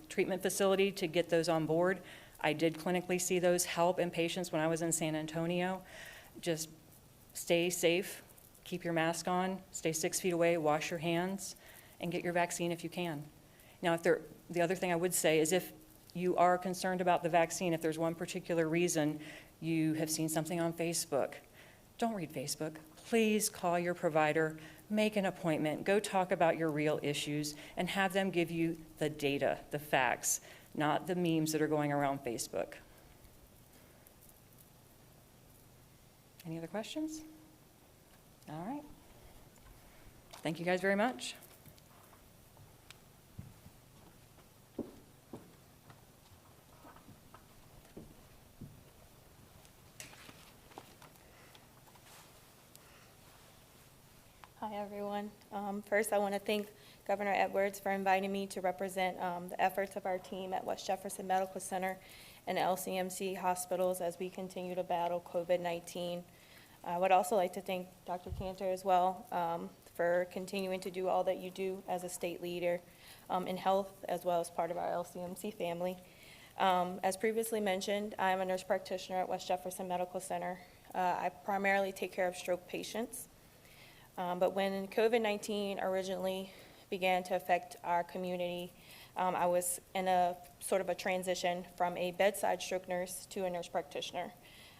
[SPEAKER 6] treatment facility to get those on board. I did clinically see those help in patients when I was in San Antonio. Just stay safe, keep your mask on, stay 6 feet away, wash your hands, and get your vaccine if you can. Now, the other thing I would say is if you are concerned about the vaccine, if there's one particular reason you have seen something on Facebook, don't read Facebook. Please call your provider, make an appointment, go talk about your real issues, and have them give you the data, the facts, not the memes that are going around Facebook. Any other questions? All right. Thank you guys very much.
[SPEAKER 7] Hi, everyone. First, I want to thank Governor Edwards for inviting me to represent the efforts of our team at West Jefferson Medical Center and LCMC hospitals as we continue to battle COVID-19. I would also like to thank Dr. Cantor as well for continuing to do all that you do as a state leader in health, as well as part of our LCMC family. As previously mentioned, I am a nurse practitioner at West Jefferson Medical Center. I primarily take care of stroke patients. But when COVID-19 originally began to affect our community, I was in a sort of a transition from a bedside stroke nurse to a nurse practitioner.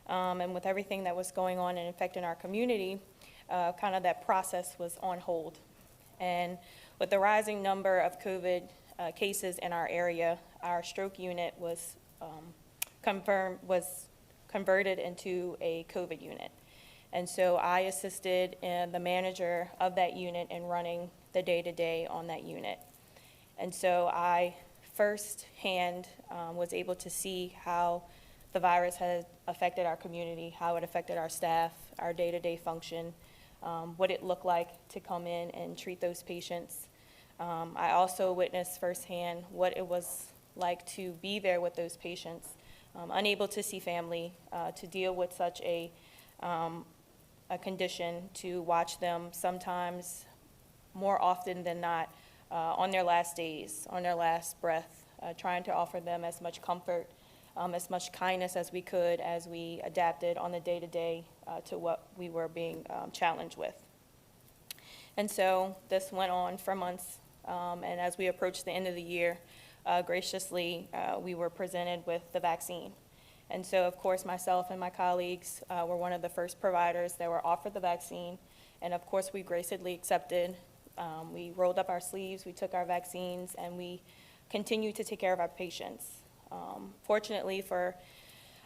[SPEAKER 7] And with everything that was going on and affecting our community, kind of that process was on hold. And with the rising number of COVID cases in our area, our stroke unit was converted into a COVID unit. And so I assisted the manager of that unit in running the day-to-day on that unit. And so I firsthand was able to see how the virus had affected our community, how it affected our staff, our day-to-day function, what it looked like to come in and treat those patients. I also witnessed firsthand what it was like to be there with those patients, unable to see family, to deal with such a condition, to watch them sometimes more often than not on their last days, on their last breath, trying to offer them as much comfort, as much kindness as we could as we adapted on the day-to-day to what we were being challenged with. And so this went on for months, and as we approached the end of the year, graciously, we were presented with the vaccine. And so, of course, myself and my colleagues were one of the first providers that were offered the vaccine. And of course, we graciously accepted. We rolled up our sleeves, we took our vaccines, and we continued to take care of our patients. Fortunately, for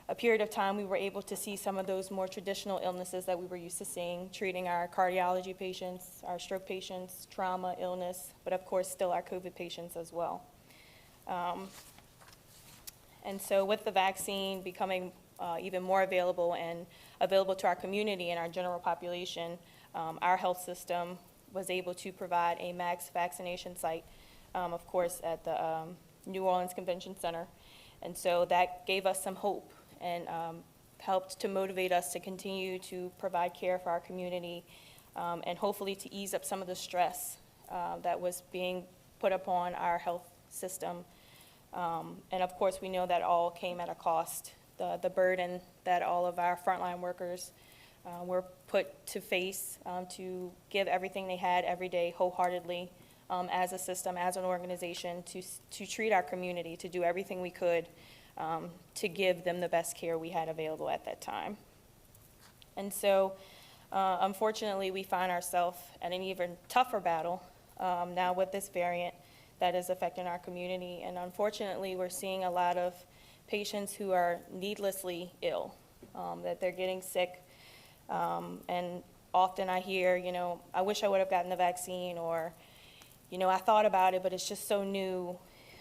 [SPEAKER 7] a period of time, we were able to see some of those more traditional illnesses that we were used to seeing, treating our cardiology patients, our stroke patients, trauma, illness, but of course, still our COVID patients as well. And so with the vaccine becoming even more available and available to our community and our general population, our health system was able to provide a max vaccination site, of course, at the New Orleans Convention Center. And so that gave us some hope and helped to motivate us to continue to provide care for our community and hopefully to ease up some of the stress that was being put upon our health system. And of course, we know that all came at a cost. The burden that all of our frontline workers were put to face to give everything they had every day wholeheartedly as a system, as an organization, to treat our community, to do everything we could to give them the best care we had available at that time. And so, unfortunately, we find ourselves at an even tougher battle now with this variant that is affecting our community. And unfortunately, we're seeing a lot of patients who are needlessly ill, that they're getting sick. And often I hear, I wish I would have gotten the vaccine, or, I thought about it, but it's just so new.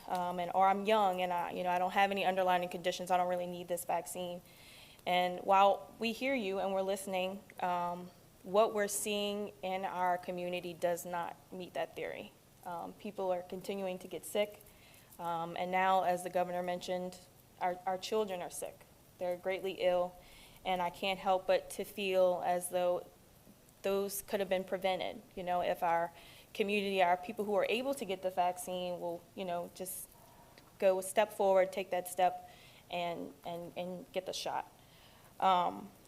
[SPEAKER 7] Or I'm young and I don't have any underlying conditions. I don't really need this vaccine. And while we hear you and we're listening, what we're seeing in our community does not meet that theory. People are continuing to get sick. And now, as the governor mentioned, our children are sick. They're greatly ill. And I can't help but to feel as though those could have been prevented. If our community, our people who are able to get the vaccine will, just go a step forward, take that step, and get the shot.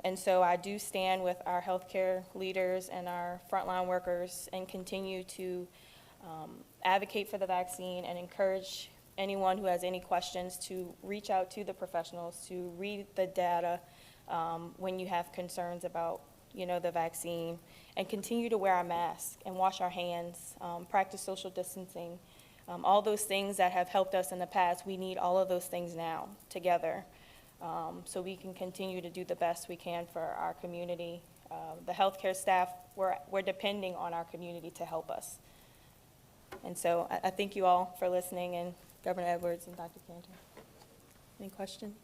[SPEAKER 7] And so I do stand with our healthcare leaders and our frontline workers and continue to advocate for the vaccine and encourage anyone who has any questions to reach out to the professionals, to read the data when you have concerns about the vaccine, and continue to wear our mask and wash our hands, practice social distancing, all those things that have helped us in the past. We need all of those things now together, so we can continue to do the best we can for our community. The healthcare staff, we're depending on our community to help us. And so I thank you all for listening, and Governor Edwards and Dr. Cantor. Any questions?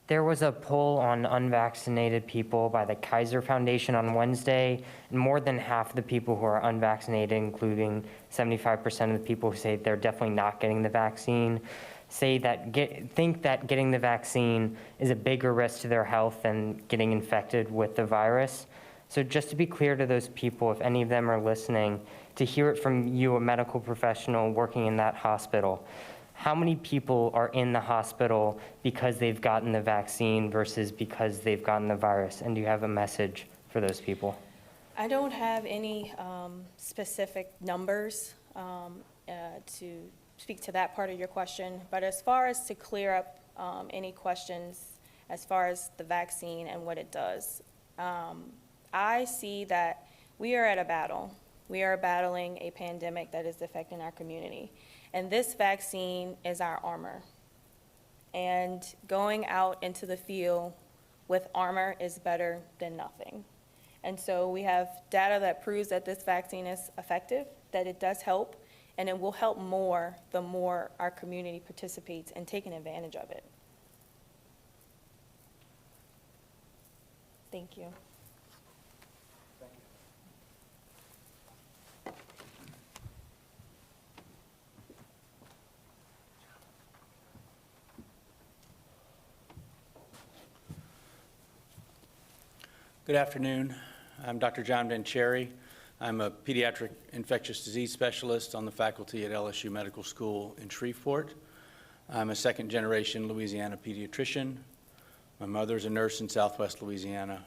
[SPEAKER 2] There was a poll on unvaccinated people by the Kaiser Foundation on Wednesday, and more than half of the people who are unvaccinated, including 75% of the people who say they're definitely not getting the vaccine, think that getting the vaccine is a bigger risk to their health than getting infected with the virus. So just to be clear to those people, if any of them are listening, to hear it from you, a medical professional working in that hospital, how many people are in the hospital because they've gotten the vaccine versus because they've gotten the virus? And do you have a message for those people?
[SPEAKER 7] I don't have any specific numbers to speak to that part of your question, but as far as to clear up any questions as far as the vaccine and what it does, I see that we are at a battle. We are battling a pandemic that is affecting our community. And this vaccine is our armor. And going out into the field with armor is better than nothing. And so we have data that proves that this vaccine is effective, that it does help, and it will help more the more our community participates in taking advantage of it. Thank you.
[SPEAKER 8] Good afternoon. I'm Dr. John Bel. I'm a pediatric infectious disease specialist on the faculty at LSU Medical School in Shreveport. I'm a second-generation Louisiana pediatrician. My mother's a nurse in Southwest Louisiana.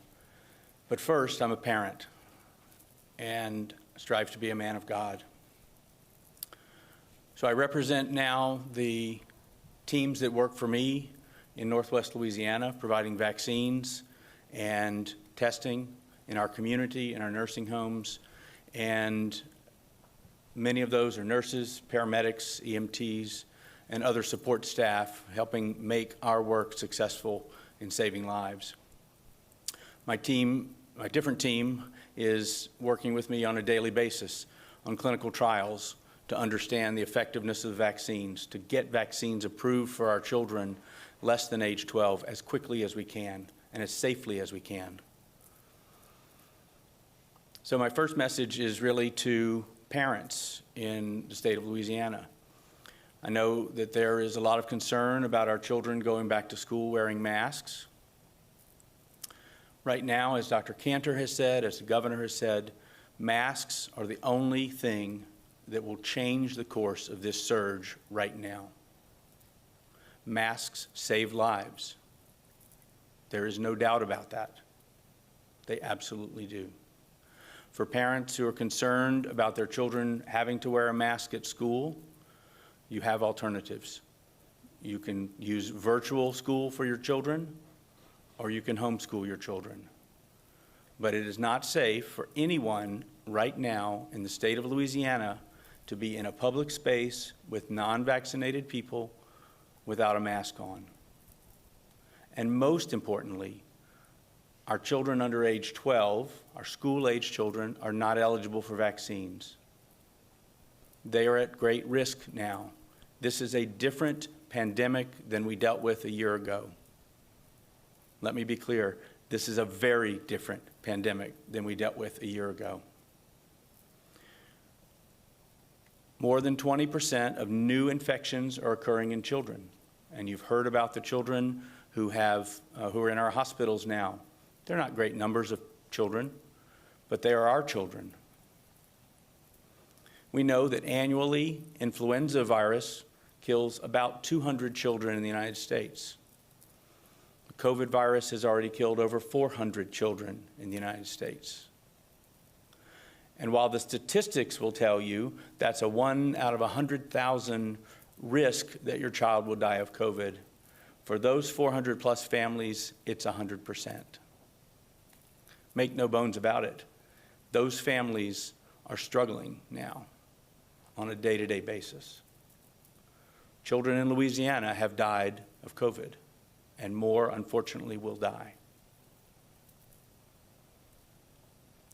[SPEAKER 8] But first, I'm a parent and strive to be a man of God. So I represent now the teams that work for me in Northwest Louisiana, providing vaccines and testing in our community, in our nursing homes, and many of those are nurses, paramedics, EMTs, and other support staff helping make our work successful in saving lives. My different team is working with me on a daily basis on clinical trials to understand the effectiveness of the vaccines, to get vaccines approved for our children less than age 12 as quickly as we can and as safely as we can. So my first message is really to parents in the state of Louisiana. I know that there is a lot of concern about our children going back to school wearing masks. Right now, as Dr. Cantor has said, as the governor has said, masks are the only thing that will change the course of this surge right now. Masks save lives. There is no doubt about that. They absolutely do. For parents who are concerned about their children having to wear a mask at school, you have alternatives. You can use virtual school for your children, or you can homeschool your children. But it is not safe for anyone right now in the state of Louisiana to be in a public space with non-vaccinated people without a mask on. And most importantly, our children under age 12, our school-age children, are not eligible for vaccines. They are at great risk now. This is a different pandemic than we dealt with a year ago. Let me be clear, this is a very different pandemic than we dealt with a year ago. More than 20% of new infections are occurring in children. And you've heard about the children who are in our hospitals now. They're not great numbers of children, but they are our children. We know that annually, influenza virus kills about 200 children in the United States. The COVID virus has already killed over 400 children in the United States. And while the statistics will tell you that's a 1 out of 100,000 risk that your child will die of COVID, for those 400 plus families, it's 100%. Make no bones about it. Those families are struggling now on a day-to-day basis. Children in Louisiana have died of COVID, and more, unfortunately, will die.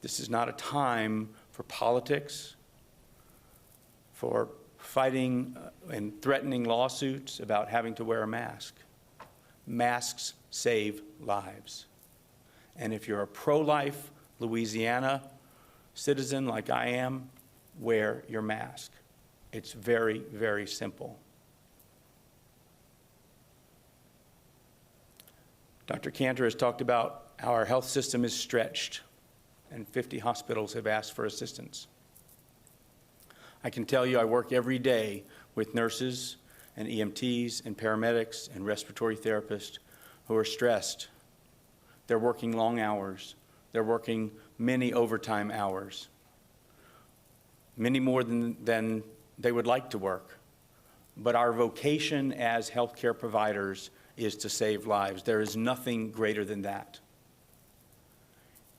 [SPEAKER 8] This is not a time for politics, for fighting and threatening lawsuits about having to wear a mask. Masks save lives. And if you're a pro-life Louisiana citizen like I am, wear your mask. It's very, very simple. Dr. Cantor has talked about how our health system is stretched, and 50 hospitals have asked for assistance. I can tell you I work every day with nurses and EMTs and paramedics and respiratory therapists who are stressed. They're working long hours. They're working many overtime hours, many more than they would like to work. But our vocation as healthcare providers is to save lives. There is nothing greater than that.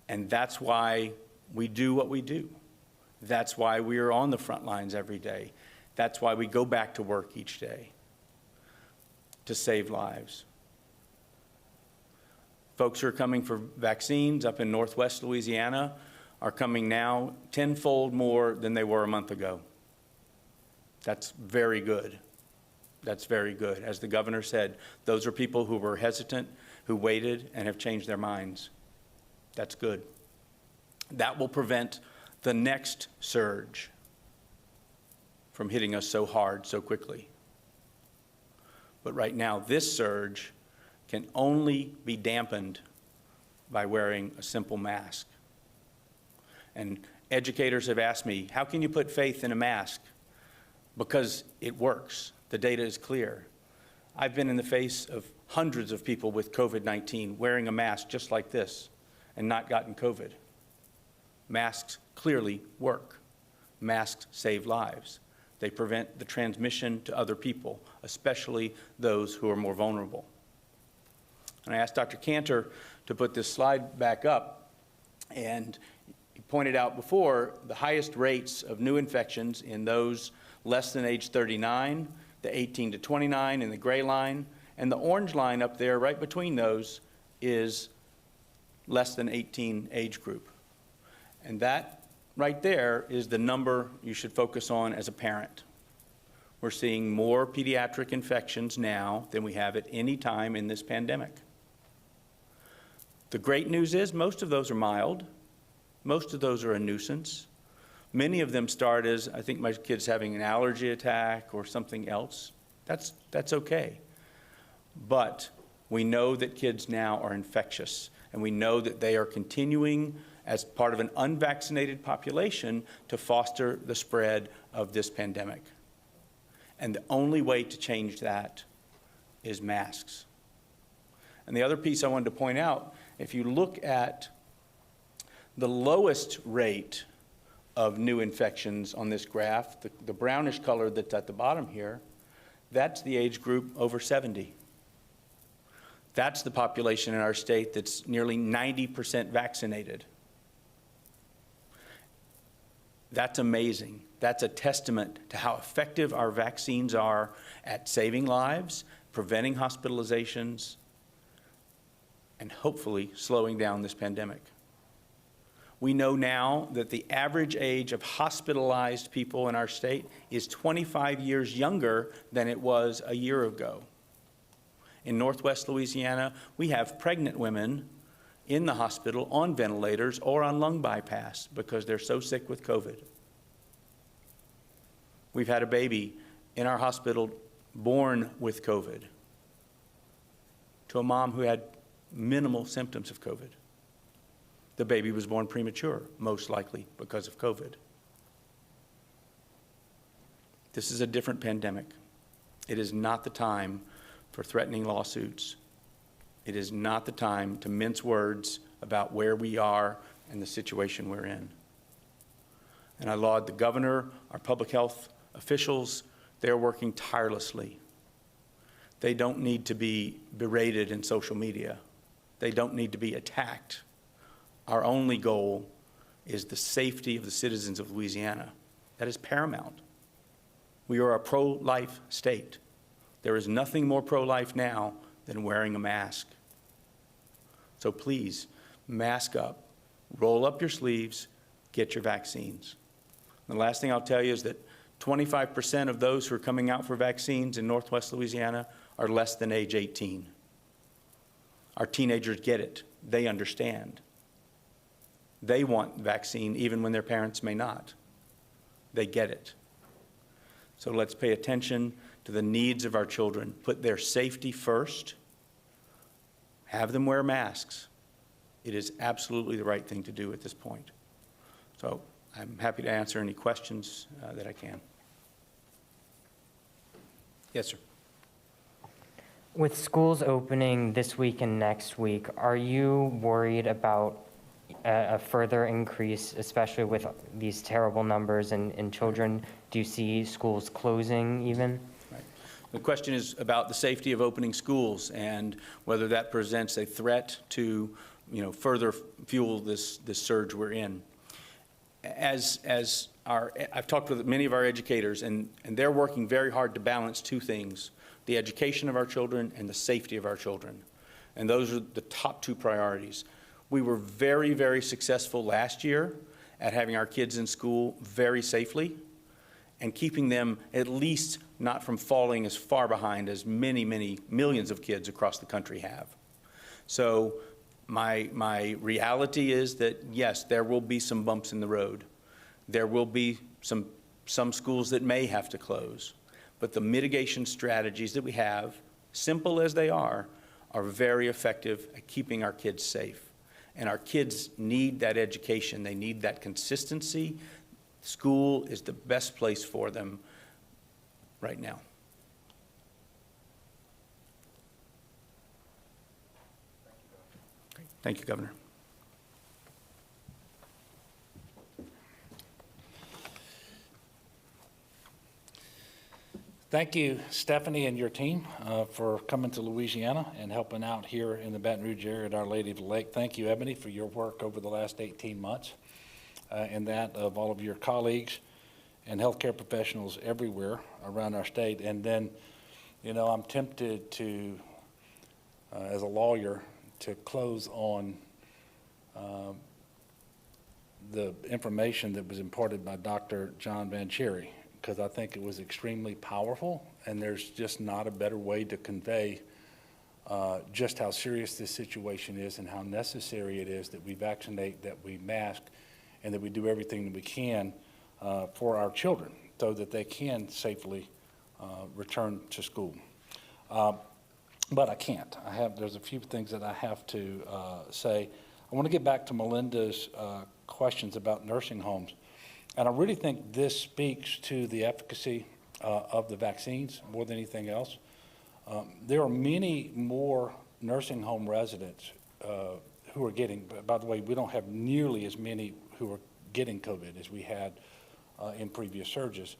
[SPEAKER 8] And that's why we do what we do. That's why we are on the front lines every day. That's why we go back to work each day, to save lives. Folks who are coming for vaccines up in Northwest Louisiana are coming now tenfold more than they were a month ago. That's very good. That's very good. As the governor said, those are people who were hesitant, who waited, and have changed their minds. That's good. That will prevent the next surge from hitting us so hard so quickly. But right now, this surge can only be dampened by wearing a simple mask. And educators have asked me, how can you put faith in a mask? Because it works. The data is clear. I've been in the face of hundreds of people with COVID-19 wearing a mask just like this and not gotten COVID. Masks clearly work. Masks save lives. They prevent the transmission to other people, especially those who are more vulnerable. And I asked Dr. Cantor to put this slide back up, and he pointed out before the highest rates of new infections in those less than age 39, the 18 to 29 in the gray line, and the orange line up there right between those is less than 18 age group. And that right there is the number you should focus on as a parent. We're seeing more pediatric infections now than we have at any time in this pandemic. The great news is most of those are mild. Most of those are a nuisance. Many of them start as, I think my kid's having an allergy attack or something else. That's okay. But we know that kids now are infectious, and we know that they are continuing as part of an unvaccinated population to foster the spread of this pandemic. And the only way to change that is masks. And the other piece I wanted to point out, if you look at the lowest rate of new infections on this graph, the brownish color that's at the bottom here, that's the age group over 70. That's the population in our state that's nearly 90% vaccinated. That's amazing. That's a testament to how effective our vaccines are at saving lives, preventing hospitalizations, and hopefully slowing down this pandemic. We know now that the average age of hospitalized people in our state is 25 years younger than it was a year ago. In Northwest Louisiana, we have pregnant women in the hospital on ventilators or on lung bypass because they're so sick with COVID. We've had a baby in our hospital born with COVID to a mom who had minimal symptoms of COVID. The baby was born premature, most likely because of COVID. This is a different pandemic. It is not the time for threatening lawsuits. It is not the time to mince words about where we are and the situation we're in. And I laud the governor, our public health officials. They're working tirelessly. They don't need to be berated in social media. They don't need to be attacked. Our only goal is the safety of the citizens of Louisiana. That is paramount. We are a pro-life state. There is nothing more pro-life now than wearing a mask. So please, mask up, roll up your sleeves, get your vaccines. The last thing I'll tell you is that 25% of those who are coming out for vaccines in Northwest Louisiana are less than age 18. Our teenagers get it. They understand. They want vaccine even when their parents may not. They get it. So let's pay attention to the needs of our children. Put their safety first. Have them wear masks. It is absolutely the right thing to do at this point. So I'm happy to answer any questions that I can. Yes, sir.
[SPEAKER 2] With schools opening this week and next week, are you worried about a further increase, especially with these terrible numbers in children? Do you see schools closing even?
[SPEAKER 8] Right. The question is about the safety of opening schools and whether that presents a threat to, further fuel this surge we're in. I've talked with many of our educators, and they're working very hard to balance two things: the education of our children and the safety of our children. And those are the top two priorities. We were very, very successful last year at having our kids in school very safely and keeping them at least not from falling as far behind as many, many millions of kids across the country have. So my reality is that, yes, there will be some bumps in the road. There will be some schools that may have to close. But the mitigation strategies that we have, simple as they are very effective at keeping our kids safe. And our kids need that education. They need that consistency. School is the best place for them right now. Thank you, Governor.
[SPEAKER 1] Thank you, Stephanie and your team, for coming to Louisiana and helping out here in the Baton Rouge area at Our Lady of the Lake. Thank you, Ebony, for your work over the last 18 months and that of all of your colleagues and healthcare professionals everywhere around our state. And then, I'm tempted to, as a lawyer, to close on the information that was imparted by Dr. John Bel Edwards, because I think it was extremely powerful, and there's just not a better way to convey just how serious this situation is and how necessary it is that we vaccinate, that we mask, and that we do everything that we can for our children so that they can safely return to school. But I can't. There's a few things that I have to say. I want to get back to Melinda's questions about nursing homes. And I really think this speaks to the efficacy of the vaccines more than anything else. There are many more nursing home residents who are getting, by the way, we don't have nearly as many who are getting COVID as we had in previous surges.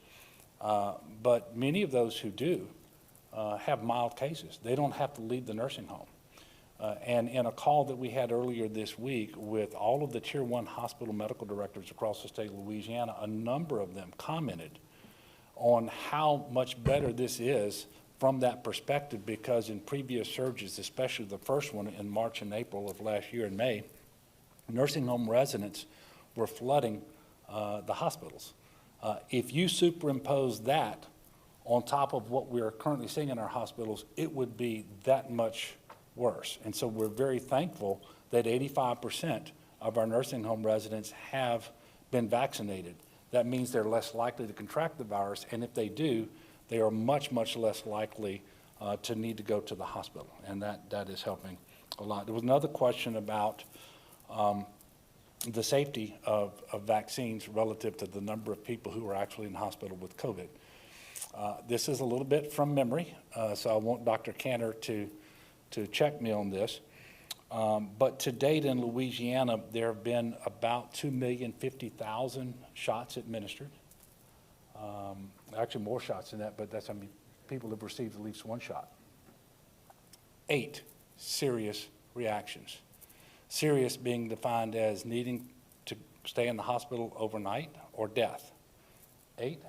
[SPEAKER 1] But many of those who do have mild cases. They don't have to leave the nursing home. And in a call that we had earlier this week with all of the Tier 1 hospital medical directors across the state of Louisiana, a number of them commented on how much better this is from that perspective, because in previous surges, especially the first one in March and April of last year in May, nursing home residents were flooding the hospitals. If you superimpose that on top of what we're currently seeing in our hospitals, it would be that much worse. And so we're very thankful that 85% of our nursing home residents have been vaccinated. That means they're less likely to contract the virus, and if they do, they are much, much less likely to need to go to the hospital, and that is helping a lot. There was another question about the safety of vaccines relative to the number of people who are actually in hospital with COVID. This is a little bit from memory, so I want Dr. Cantor to check me on this. But to date in Louisiana, there have been about 2,050,000 shots administered. Actually more shots than that, but that's how many people have received at least one shot. 8 serious reactions. Serious being defined as needing to stay in the hospital overnight or death. 8?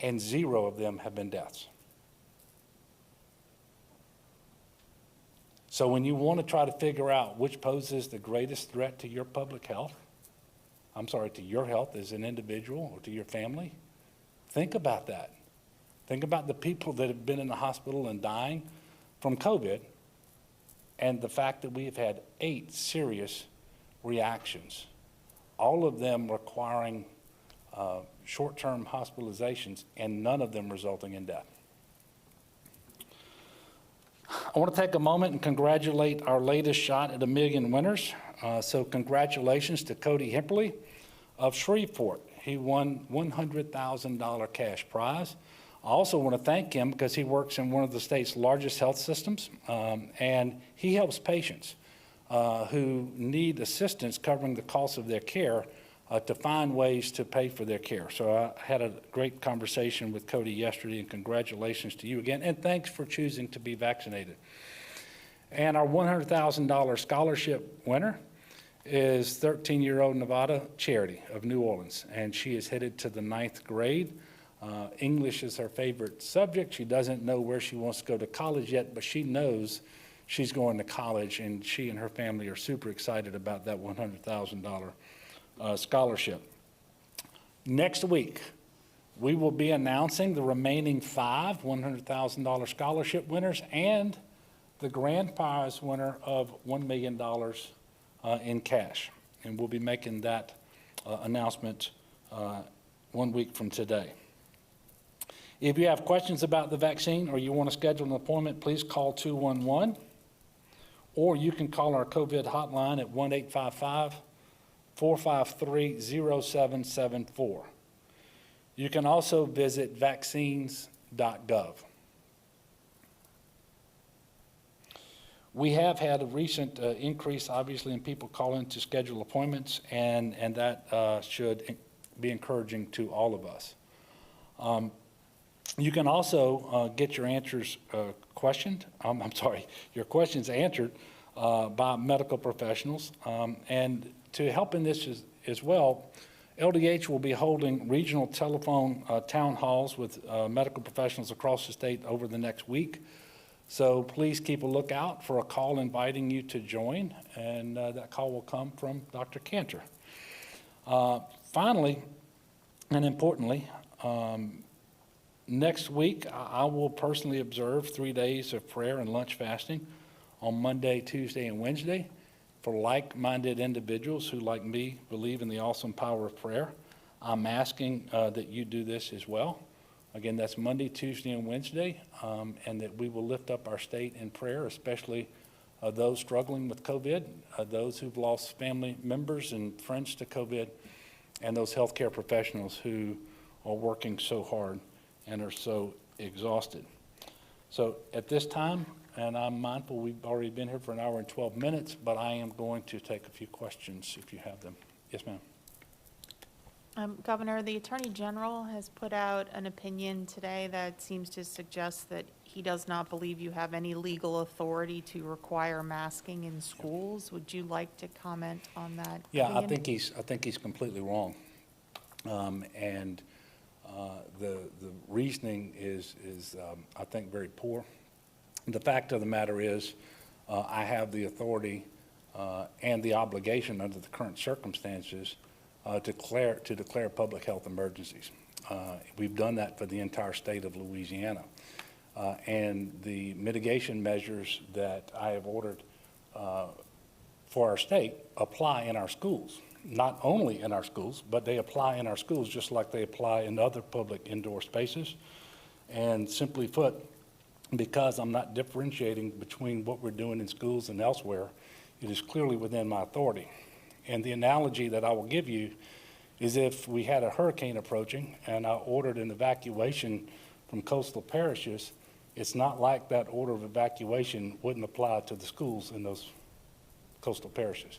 [SPEAKER 1] And 0 of them have been deaths. So when you want to try to figure out which poses the greatest threat to your public health, to your health as an individual or to your family, think about that. Think about the people that have been in the hospital and dying from COVID, and the fact that we have had 8 serious reactions, all of them requiring short-term hospitalizations, and none of them resulting in death. I want to take a moment and congratulate our latest shot at 1 million winners. So congratulations to Cody Hemperly of Shreveport. He won $100,000 cash prize. I also want to thank him because he works in one of the state's largest health systems, and he helps patients who need assistance covering the cost of their care to find ways to pay for their care. So I had a great conversation with Cody yesterday, and congratulations to you again, and thanks for choosing to be vaccinated. And our $100,000 scholarship winner is 13-year-old Nevada Charity of New Orleans, and she is headed to the 9th grade. English is her favorite subject. She doesn't know where she wants to go to college yet, but she knows she's going to college, and she and her family are super excited about that $100,000 scholarship. Next week, we will be announcing the remaining 5 $100,000 scholarship winners and the grand prize winner of $1 million in cash. And we'll be making that announcement 1 week from today. If you have questions about the vaccine or you want to schedule an appointment, please call 211, or you can call our COVID hotline at 1-855-453-0774. You can also visit vaccines.gov. We have had a recent increase, obviously, in people calling to schedule appointments, and that should be encouraging to all of us. You can also get your answers your questions answered by medical professionals. And to help in this as well, LDH will be holding regional telephone town halls with medical professionals across the state over the next week. So please keep a lookout for a call inviting you to join, and that call will come from Dr. Cantor. Finally, and importantly, next week I will personally observe 3 days of prayer and lunch fasting on Monday, Tuesday, and Wednesday for like-minded individuals who, like me, believe in the awesome power of prayer. I'm asking that you do this as well. Again, that's Monday, Tuesday, and Wednesday, and that we will lift up our state in prayer, especially those struggling with COVID, those who've lost family members and friends to COVID, and those healthcare professionals who are working so hard and are so exhausted. So at this time, and I'm mindful we've already been here for 1 hour and 12 minutes, but I am going to take a few questions if you have them. Yes, ma'am.
[SPEAKER 5] Governor, the Attorney General has put out an opinion today that seems to suggest that he does not believe you have any legal authority to require masking in schools. Would you like to comment on that?
[SPEAKER 1] Yeah, I
[SPEAKER 5] opinion?
[SPEAKER 1] think he's completely wrong. And the reasoning is I think, very poor. The fact of the matter is, I have the authority and the obligation under the current circumstances to declare public health emergencies. We've done that for the entire state of Louisiana. And the mitigation measures that I have ordered for our state apply in our schools. Not only in our schools, but they apply in our schools just like they apply in other public indoor spaces. And simply put, because I'm not differentiating between what we're doing in schools and elsewhere, it is clearly within my authority. And the analogy that I will give you is if we had a hurricane approaching and I ordered an evacuation from coastal parishes, it's not like that order of evacuation wouldn't apply to the schools in those coastal parishes.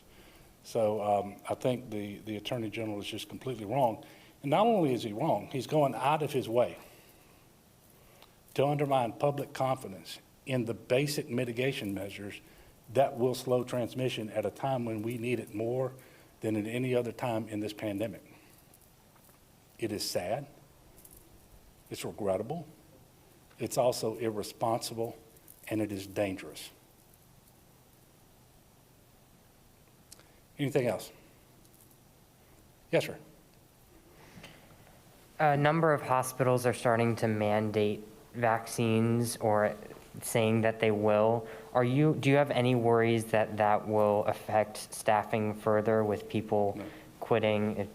[SPEAKER 1] So I think the Attorney General is just completely wrong. And not only is he wrong, he's going out of his way to undermine public confidence in the basic mitigation measures that will slow transmission at a time when we need it more than at any other time in this pandemic. It is sad. It's regrettable. It's also irresponsible, and it is dangerous. Anything else? Yes, sir.
[SPEAKER 2] A number of hospitals are starting to mandate vaccines or saying that they will. Do you have any worries that that will affect staffing further with people quitting?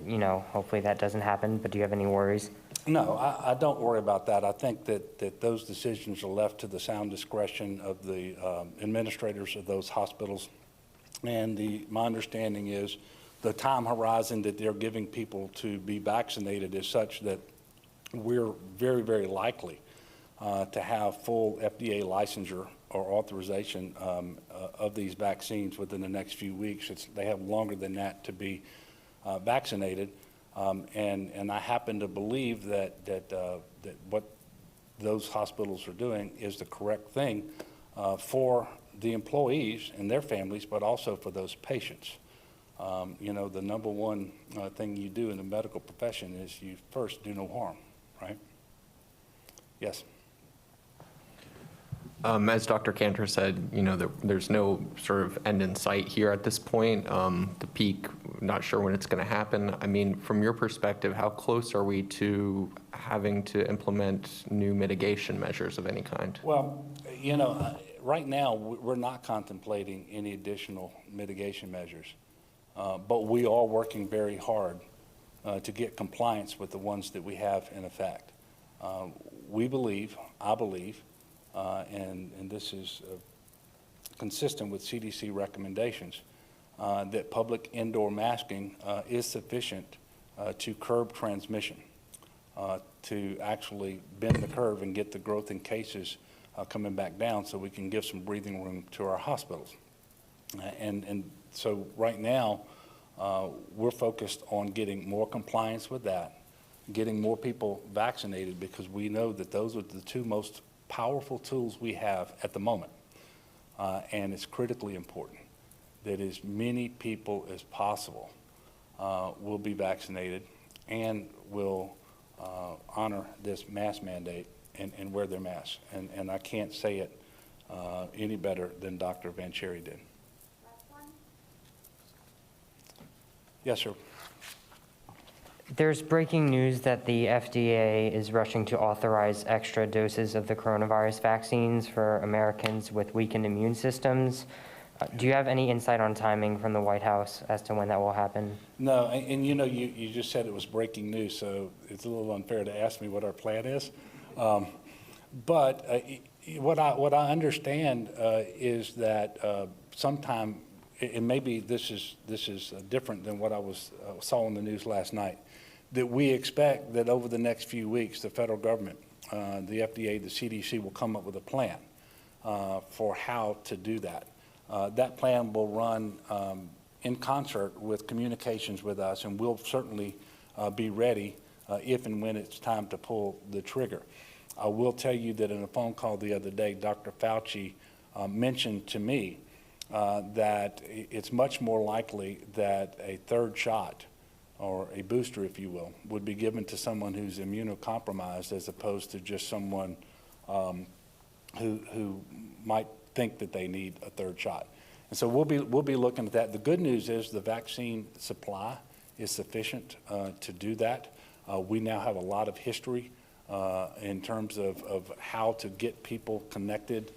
[SPEAKER 2] Hopefully that doesn't happen, but do you have any worries?
[SPEAKER 1] No, I don't worry about that. I think that those decisions are left to the sound discretion of the administrators of those hospitals. And my understanding is the time horizon that they're giving people to be vaccinated is such that we're very, very likely to have full FDA licensure or authorization of these vaccines within the next few weeks. They have longer than that to be vaccinated. And I happen to believe that what those hospitals are doing is the correct thing for the employees and their families, but also for those patients. The number one thing you do in the medical profession is you first do no harm, right? Yes.
[SPEAKER 4] As Dr. Cantor said, there's no sort of end in sight here at this point. The peak, not sure when it's going to happen. I mean, from your perspective, how close are we to having to implement new mitigation measures of any kind?
[SPEAKER 1] Well, right now, we're not contemplating any additional mitigation measures, but we are working very hard to get compliance with the ones that we have in effect. I believe, and this is consistent with CDC recommendations, that public indoor masking is sufficient to curb transmission, to actually bend the curve and get the growth in cases coming back down so we can give some breathing room to our hospitals. And so right now, we're focused on getting more compliance with that, getting more people vaccinated, because we know that those are the two most powerful tools we have at the moment. And it's critically important that as many people as possible will be vaccinated and will honor this mask mandate and wear their masks. And I can't say it any better than Dr. Vancheri did. Yes, sir.
[SPEAKER 2] There's breaking news that the FDA is rushing to authorize extra doses of the coronavirus vaccines for Americans with weakened immune systems. Do you have any insight on timing from the White House as to when that will happen?
[SPEAKER 1] No, and you just said it was breaking news, so it's a little unfair to ask me what our plan is. But what I understand is that sometime, and maybe this is different than what I saw in the news last night, that we expect that over the next few weeks, the federal government, the FDA, the CDC will come up with a plan for how to do that. That plan will run in concert with communications with us, and we'll certainly be ready if and when it's time to pull the trigger. I will tell you that in a phone call the other day, Dr. Fauci mentioned to me that it's much more likely that a third shot, or a booster, if you will, would be given to someone who's immunocompromised as opposed to just someone who might think that they need a third shot. And so we'll be looking at that. The good news is the vaccine supply is sufficient to do that. We now have a lot of history in terms of how to get people connected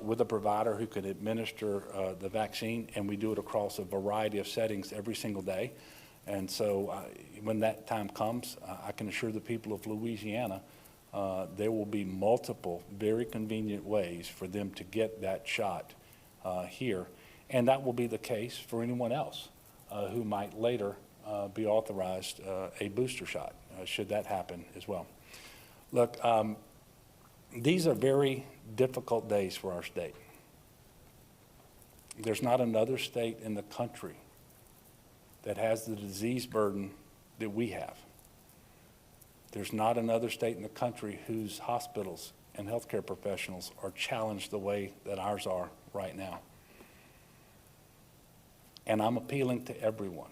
[SPEAKER 1] with a provider who could administer the vaccine, and we do it across a variety of settings every single day. And so when that time comes, I can assure the people of Louisiana there will be multiple very convenient ways for them to get that shot here. And that will be the case for anyone else who might later be authorized a booster shot, should that happen as well. Look, these are very difficult days for our state. There's not another state in the country that has the disease burden that we have. There's not another state in the country whose hospitals and healthcare professionals are challenged the way that ours are right now. And I'm appealing to everyone.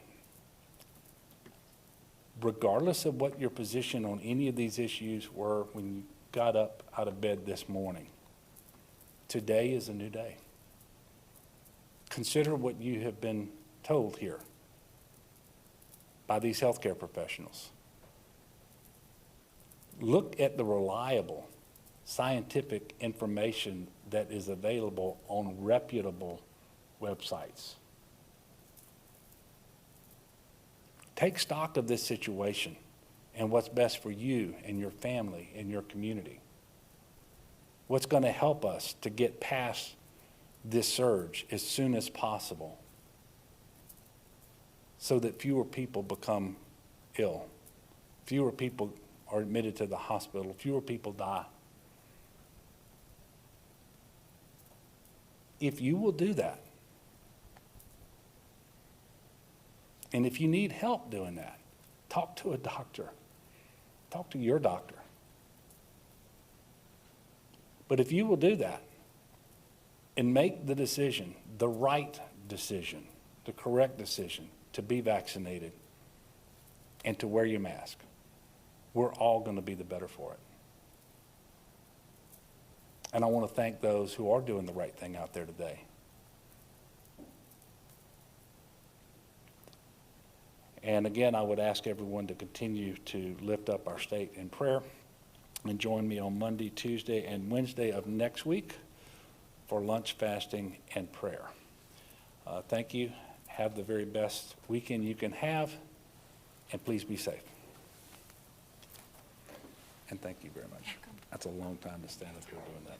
[SPEAKER 1] Regardless of what your position on any of these issues were when you got up out of bed this morning, today is a new day. Consider what you have been told here by these healthcare professionals. Look at the reliable scientific information that is available on reputable websites. Take stock of this situation and what's best for you and your family and your community. What's going to help us to get past this surge as soon as possible so that fewer people become ill, fewer people are admitted to the hospital, fewer people die. If you will do that, and if you need help doing that, talk to a doctor. Talk to your doctor. But if you will do that and make the decision, the right decision, the correct decision to be vaccinated and to wear your mask, we're all going to be the better for it. And I want to thank those who are doing the right thing out there today. And again, I would ask everyone to continue to lift up our state in prayer and join me on Monday, Tuesday, and Wednesday of next week for lunch, fasting, and prayer. Thank you. Have the very best weekend you can have, and please be safe. And thank you very much. That's a long time to stand up here doing that.